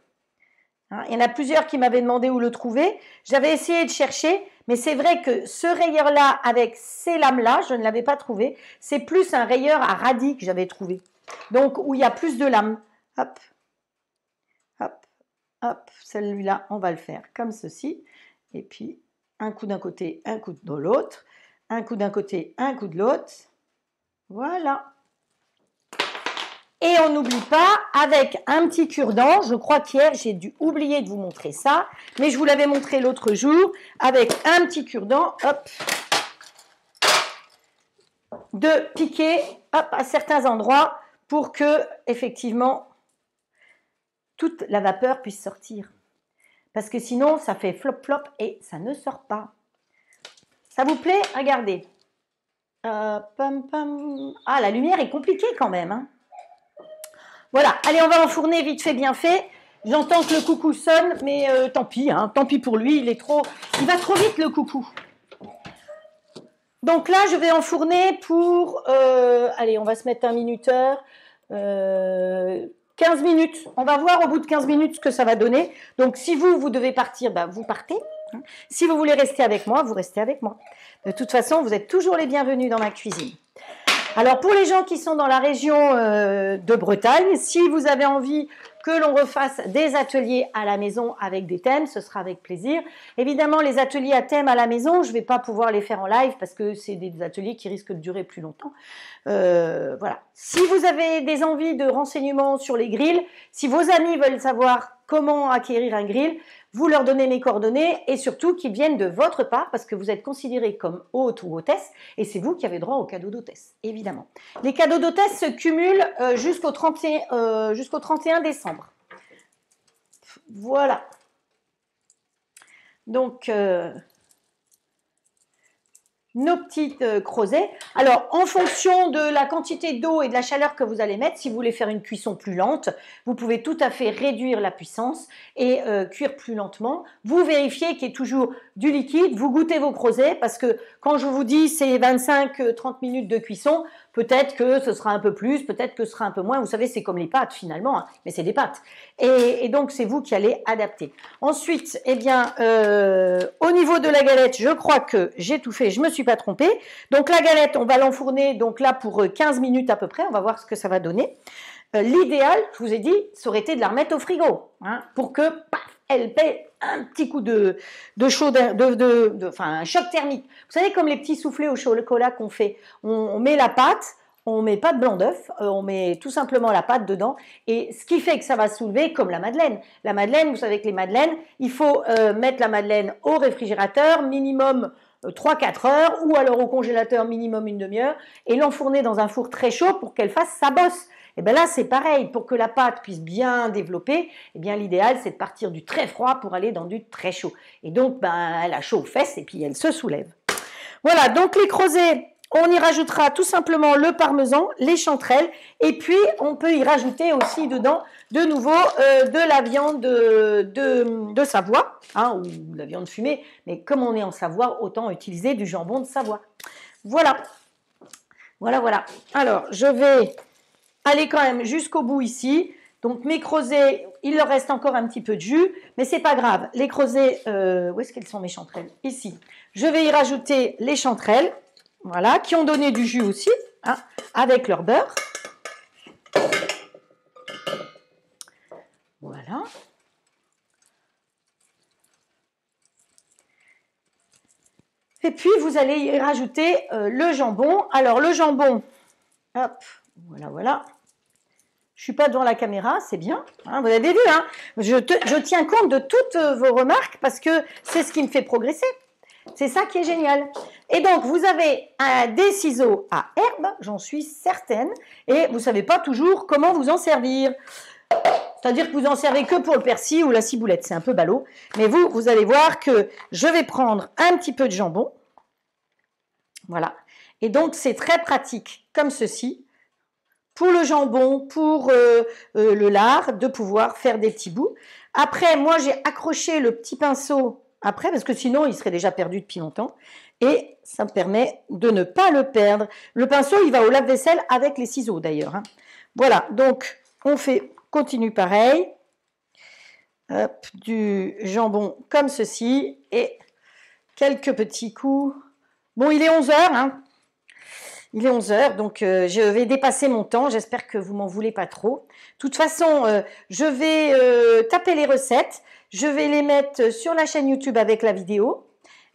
Il y en a plusieurs qui m'avaient demandé où le trouver. J'avais essayé de chercher, mais c'est vrai que ce rayeur-là, avec ces lames-là, je ne l'avais pas trouvé. C'est plus un rayeur à radis que j'avais trouvé. Donc, où il y a plus de lames. Hop, hop, hop. Celui-là, on va le faire comme ceci. Et puis, un coup d'un côté, un coup de l'autre. Un coup d'un côté, un coup de l'autre. Voilà. Et on n'oublie pas, avec un petit cure-dent, je crois qu'hier, j'ai dû oublier de vous montrer ça, mais je vous l'avais montré l'autre jour, avec un petit cure-dent, hop, de piquer hop, à certains endroits pour que, effectivement, toute la vapeur puisse sortir. Parce que sinon, ça fait flop-flop et ça ne sort pas. Ça vous plaît? Regardez. Ah, la lumière est compliquée quand même, hein. Voilà, allez, on va enfourner vite fait, bien fait. J'entends que le coucou sonne, mais tant pis, hein, tant pis pour lui, il va trop vite le coucou. Donc là, je vais enfourner pour, allez, on va se mettre un minuteur, 15 minutes. On va voir au bout de 15 minutes ce que ça va donner. Donc si vous devez partir, vous partez. Si vous voulez rester avec moi, vous restez avec moi. De toute façon, vous êtes toujours les bienvenus dans ma cuisine. Alors pour les gens qui sont dans la région de Bretagne, si vous avez envie que l'on refasse des ateliers à la maison avec des thèmes, ce sera avec plaisir. Évidemment, les ateliers à thème à la maison, je ne vais pas pouvoir les faire en live parce que c'est des ateliers qui risquent de durer plus longtemps. Voilà. Si vous avez des envies de renseignements sur les grilles, si vos amis veulent savoir comment acquérir un grill, vous leur donnez mes coordonnées et surtout qu'ils viennent de votre part parce que vous êtes considérés comme hôte ou hôtesse et c'est vous qui avez droit aux cadeaux d'hôtesse, évidemment. Les cadeaux d'hôtesse se cumulent jusqu'au 31 décembre. Voilà. Donc, nos petites creusets. Alors, en fonction de la quantité d'eau et de la chaleur que vous allez mettre, si vous voulez faire une cuisson plus lente, vous pouvez tout à fait réduire la puissance et cuire plus lentement. Vous vérifiez qu'il y ait toujours du liquide, vous goûtez vos creusets parce que quand je vous dis c'est 25-30 minutes de cuisson, peut-être que ce sera un peu plus, peut-être que ce sera un peu moins. Vous savez, c'est comme les pâtes finalement, hein, mais c'est des pâtes. Et donc, c'est vous qui allez adapter. Ensuite, eh bien, au niveau de la galette, je crois que j'ai tout fait, je me suis pas trompée. Donc, la galette, on va l'enfourner donc là pour 15 minutes à peu près. On va voir ce que ça va donner. L'idéal, je vous ai dit, ça aurait été de la remettre au frigo hein, pour que, paf, elle paie un petit coup de chaud, un choc thermique. Vous savez, comme les petits soufflets au chocolat qu'on fait, on met la pâte, on met pas de blanc d'œuf, on met tout simplement la pâte dedans, et ce qui fait que ça va soulever comme la madeleine. La madeleine, vous savez que les madeleines, il faut mettre la madeleine au réfrigérateur, minimum 3-4 heures, ou alors au congélateur, minimum une demi-heure, et l'enfourner dans un four très chaud pour qu'elle fasse sa bosse. Et bien là, c'est pareil, pour que la pâte puisse bien développer, eh bien l'idéal, c'est de partir du très froid pour aller dans du très chaud. Et donc, elle a chaud aux fesses et puis elle se soulève. Voilà, donc les creusets, on y rajoutera tout simplement le parmesan, les chanterelles, et puis on peut y rajouter aussi dedans, de nouveau, de la viande de Savoie, hein, ou de la viande fumée, mais comme on est en Savoie, autant utiliser du jambon de Savoie. Voilà, voilà, voilà. Alors, je vais aller quand même jusqu'au bout ici. Donc mes creusets, il leur reste encore un petit peu de jus, mais c'est pas grave. Les creusets, où est-ce qu'elles sont mes chanterelles? Ici. Je vais y rajouter les chanterelles, voilà, qui ont donné du jus aussi, hein, avec leur beurre. Voilà. Et puis, vous allez y rajouter le jambon. Alors, le jambon, hop, voilà, voilà. Je ne suis pas devant la caméra, c'est bien. Hein, vous avez vu, hein, je tiens compte de toutes vos remarques parce que c'est ce qui me fait progresser. C'est ça qui est génial. Et donc, vous avez des ciseaux à herbe, j'en suis certaine, et vous ne savez pas toujours comment vous en servir. C'est-à-dire que vous en servez que pour le persil ou la ciboulette, c'est un peu ballot. Mais vous allez voir que je vais prendre un petit peu de jambon. Voilà. Et donc, c'est très pratique, comme ceci, pour le jambon, pour le lard, de pouvoir faire des petits bouts. Après, moi, j'ai accroché le petit pinceau après, parce que sinon, il serait déjà perdu depuis longtemps. Et ça me permet de ne pas le perdre. Le pinceau, il va au lave-vaisselle avec les ciseaux, d'ailleurs. Hein. Voilà, donc, on continue pareil. Hop, du jambon comme ceci. Et quelques petits coups. Bon, il est 11 h, hein. Il est 11 h, donc je vais dépasser mon temps. J'espère que vous m'en voulez pas trop. De toute façon, je vais taper les recettes. Je vais les mettre sur la chaîne YouTube avec la vidéo.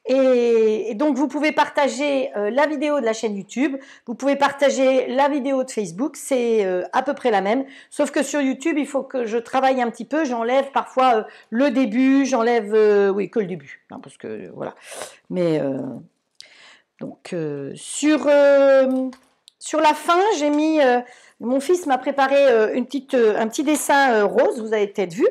Et donc, vous pouvez partager la vidéo de la chaîne YouTube. Vous pouvez partager la vidéo de Facebook. C'est à peu près la même. Sauf que sur YouTube, il faut que je travaille un petit peu. J'enlève parfois le début. J'enlève, oui, que le début. Hein, parce que, voilà. Mais... donc, sur la fin, j'ai mis... mon fils m'a préparé un petit dessin rose, vous avez peut-être vu,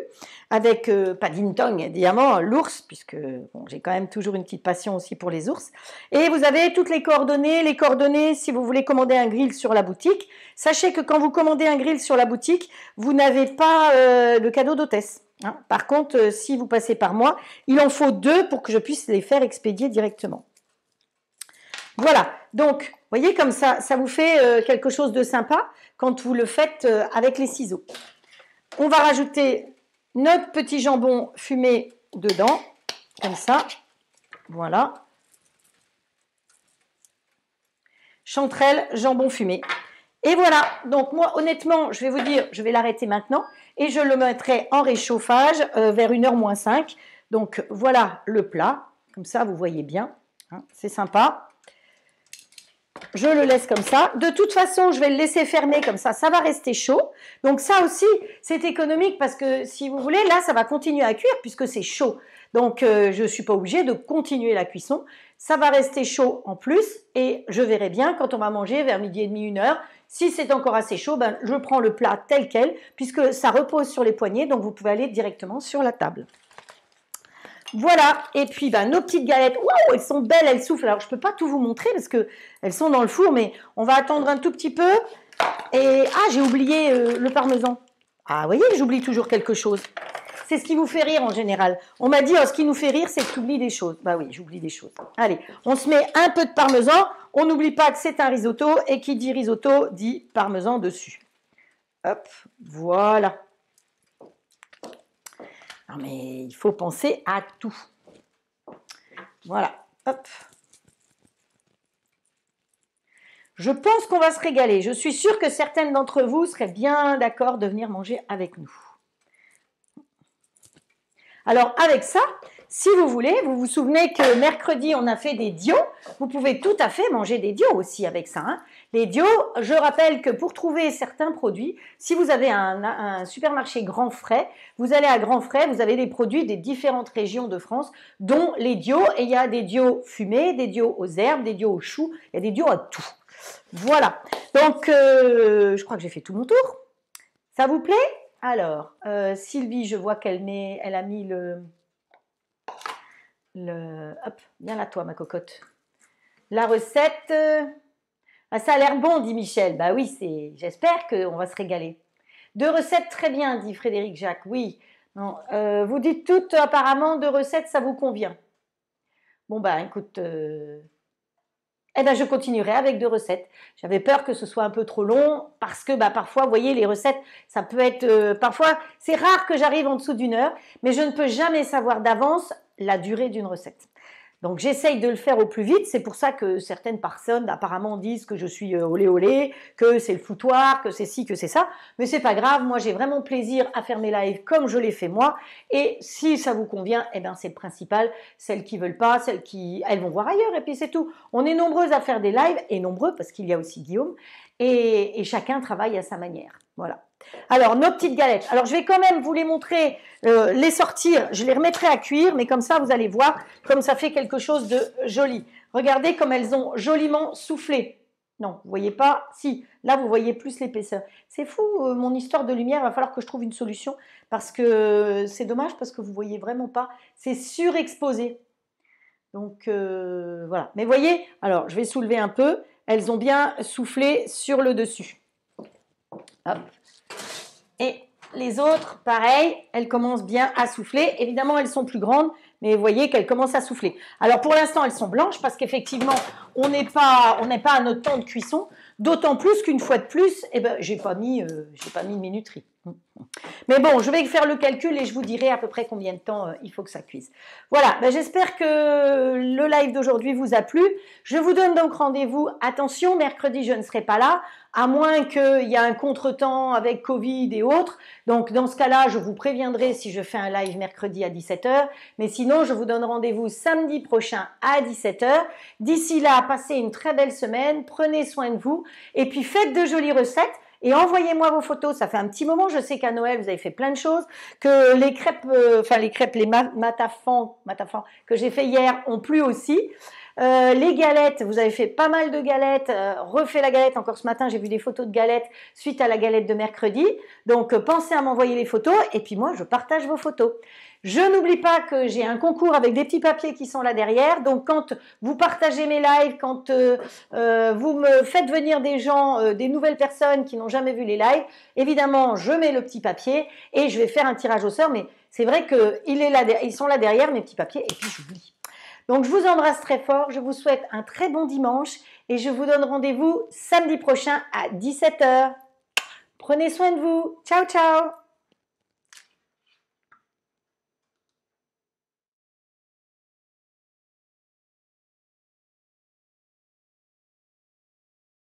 avec Paddington, évidemment, l'ours, puisque bon, j'ai quand même toujours une petite passion aussi pour les ours. Et vous avez toutes les coordonnées si vous voulez commander un grill sur la boutique. Sachez que quand vous commandez un grill sur la boutique, vous n'avez pas le cadeau d'hôtesse. Hein. Par contre, si vous passez par moi, il en faut 2 pour que je puisse les faire expédier directement. Voilà, donc, vous voyez comme ça vous fait quelque chose de sympa quand vous le faites avec les ciseaux. On va rajouter notre petit jambon fumé dedans, comme ça, voilà. Chanterelle, jambon fumé. Et voilà, donc moi, honnêtement, je vais vous dire, je vais l'arrêter maintenant et je le mettrai en réchauffage vers 1h moins 5. Donc, voilà le plat, comme ça, vous voyez bien, hein, c'est sympa. Je le laisse comme ça. De toute façon, je vais le laisser fermer comme ça. Ça va rester chaud. Donc ça aussi, c'est économique parce que si vous voulez, là, ça va continuer à cuire puisque c'est chaud. Donc, je ne suis pas obligée de continuer la cuisson. Ça va rester chaud en plus et je verrai bien quand on va manger vers 12h30, 1h. Si c'est encore assez chaud, ben, je prends le plat tel quel puisque ça repose sur les poignets. Donc, vous pouvez aller directement sur la table. Voilà, et puis ben, nos petites galettes, waouh, elles sont belles, elles soufflent. Alors je ne peux pas tout vous montrer parce qu'elles sont dans le four, mais on va attendre un tout petit peu. Et j'ai oublié le parmesan. Ah, vous voyez, j'oublie toujours quelque chose. C'est ce qui vous fait rire en général. On m'a dit, ce qui nous fait rire, c'est que tu oublies des choses. Bah oui, j'oublie des choses. Allez, on se met un peu de parmesan. On n'oublie pas que c'est un risotto et qui dit risotto dit parmesan dessus. Hop, voilà. Non, mais il faut penser à tout. Voilà, hop. Je pense qu'on va se régaler. Je suis sûre que certaines d'entre vous seraient bien d'accord de venir manger avec nous. Alors, avec ça, si vous voulez, vous vous souvenez que mercredi, on a fait des dios. Vous pouvez tout à fait manger des dios aussi avec ça. Hein. Les dios, je rappelle que pour trouver certains produits, si vous avez un supermarché Grand Frais, vous allez à Grand Frais, vous avez des produits des différentes régions de France, dont les dios. Et il y a des dios fumés, des dios aux herbes, des dios aux choux, il y a des dios à tout. Voilà. Donc, je crois que j'ai fait tout mon tour. Ça vous plaît ? Alors, Sylvie, je vois elle a mis hop, viens là toi ma cocotte. La recette, ça a l'air bon, dit Michel. Bah oui, j'espère qu'on va se régaler. 2 recettes très bien, dit Frédéric Jacques. Oui, non, vous dites toutes apparemment 2 recettes, ça vous convient. Bon bah écoute, eh ben, je continuerai avec 2 recettes. J'avais peur que ce soit un peu trop long parce que parfois, vous voyez, les recettes, ça peut être... parfois, c'est rare que j'arrive en dessous d'1 heure, mais je ne peux jamais savoir d'avance la durée d'une recette. Donc j'essaye de le faire au plus vite, c'est pour ça que certaines personnes apparemment disent que je suis olé olé, que c'est le foutoir, que c'est ci, que c'est ça, mais c'est pas grave, moi j'ai vraiment plaisir à faire mes lives comme je les fais moi, et si ça vous convient, eh ben c'est le principal, celles qui veulent pas, elles vont voir ailleurs, et puis c'est tout. On est nombreuses à faire des lives, et nombreux parce qu'il y a aussi Guillaume, et chacun travaille à sa manière, voilà. Alors, nos petites galettes. Alors, je vais quand même vous les montrer, les sortir. Je les remettrai à cuire, mais comme ça, vous allez voir comme ça fait quelque chose de joli. Regardez comme elles ont joliment soufflé. Non, vous voyez pas? Si, là, vous voyez plus l'épaisseur. C'est fou, mon histoire de lumière. Il va falloir que je trouve une solution parce que c'est dommage parce que vous voyez vraiment pas. C'est surexposé. Donc, voilà. Mais voyez, alors, je vais soulever un peu. Elles ont bien soufflé sur le dessus. Hop. Et les autres, pareil, elles commencent bien à souffler. Évidemment, elles sont plus grandes, mais vous voyez qu'elles commencent à souffler. Alors, pour l'instant, elles sont blanches parce qu'effectivement, on n'est pas à notre temps de cuisson. D'autant plus qu'une fois de plus, eh ben, j'ai pas mis de minuterie. Mais bon, je vais faire le calcul et je vous dirai à peu près combien de temps il faut que ça cuise. Voilà, ben j'espère que le live d'aujourd'hui vous a plu. Je vous donne donc rendez-vous. Attention, mercredi, je ne serai pas là, à moins qu'il y ait un contretemps avec Covid et autres. Donc, dans ce cas-là, je vous préviendrai si je fais un live mercredi à 17 h. Mais sinon, je vous donne rendez-vous samedi prochain à 17 h. D'ici là, passez une très belle semaine. Prenez soin de vous. Et puis, faites de jolies recettes. Et envoyez-moi vos photos, ça fait un petit moment, je sais qu'à Noël, vous avez fait plein de choses, que les crêpes, les matafans que j'ai fait hier ont plu aussi. Les galettes, vous avez fait pas mal de galettes, refait la galette, encore ce matin, j'ai vu des photos de galettes suite à la galette de mercredi. Donc, pensez à m'envoyer les photos et puis moi, je partage vos photos. Je n'oublie pas que j'ai un concours avec des petits papiers qui sont là derrière. Donc, quand vous partagez mes lives, quand vous me faites venir des gens, des nouvelles personnes qui n'ont jamais vu les lives, évidemment, je mets le petit papier et je vais faire un tirage au sort. Mais c'est vrai qu'ils sont là derrière, mes petits papiers, et puis j'oublie. Donc, je vous embrasse très fort. Je vous souhaite un très bon dimanche et je vous donne rendez-vous samedi prochain à 17 h. Prenez soin de vous. Ciao, ciao!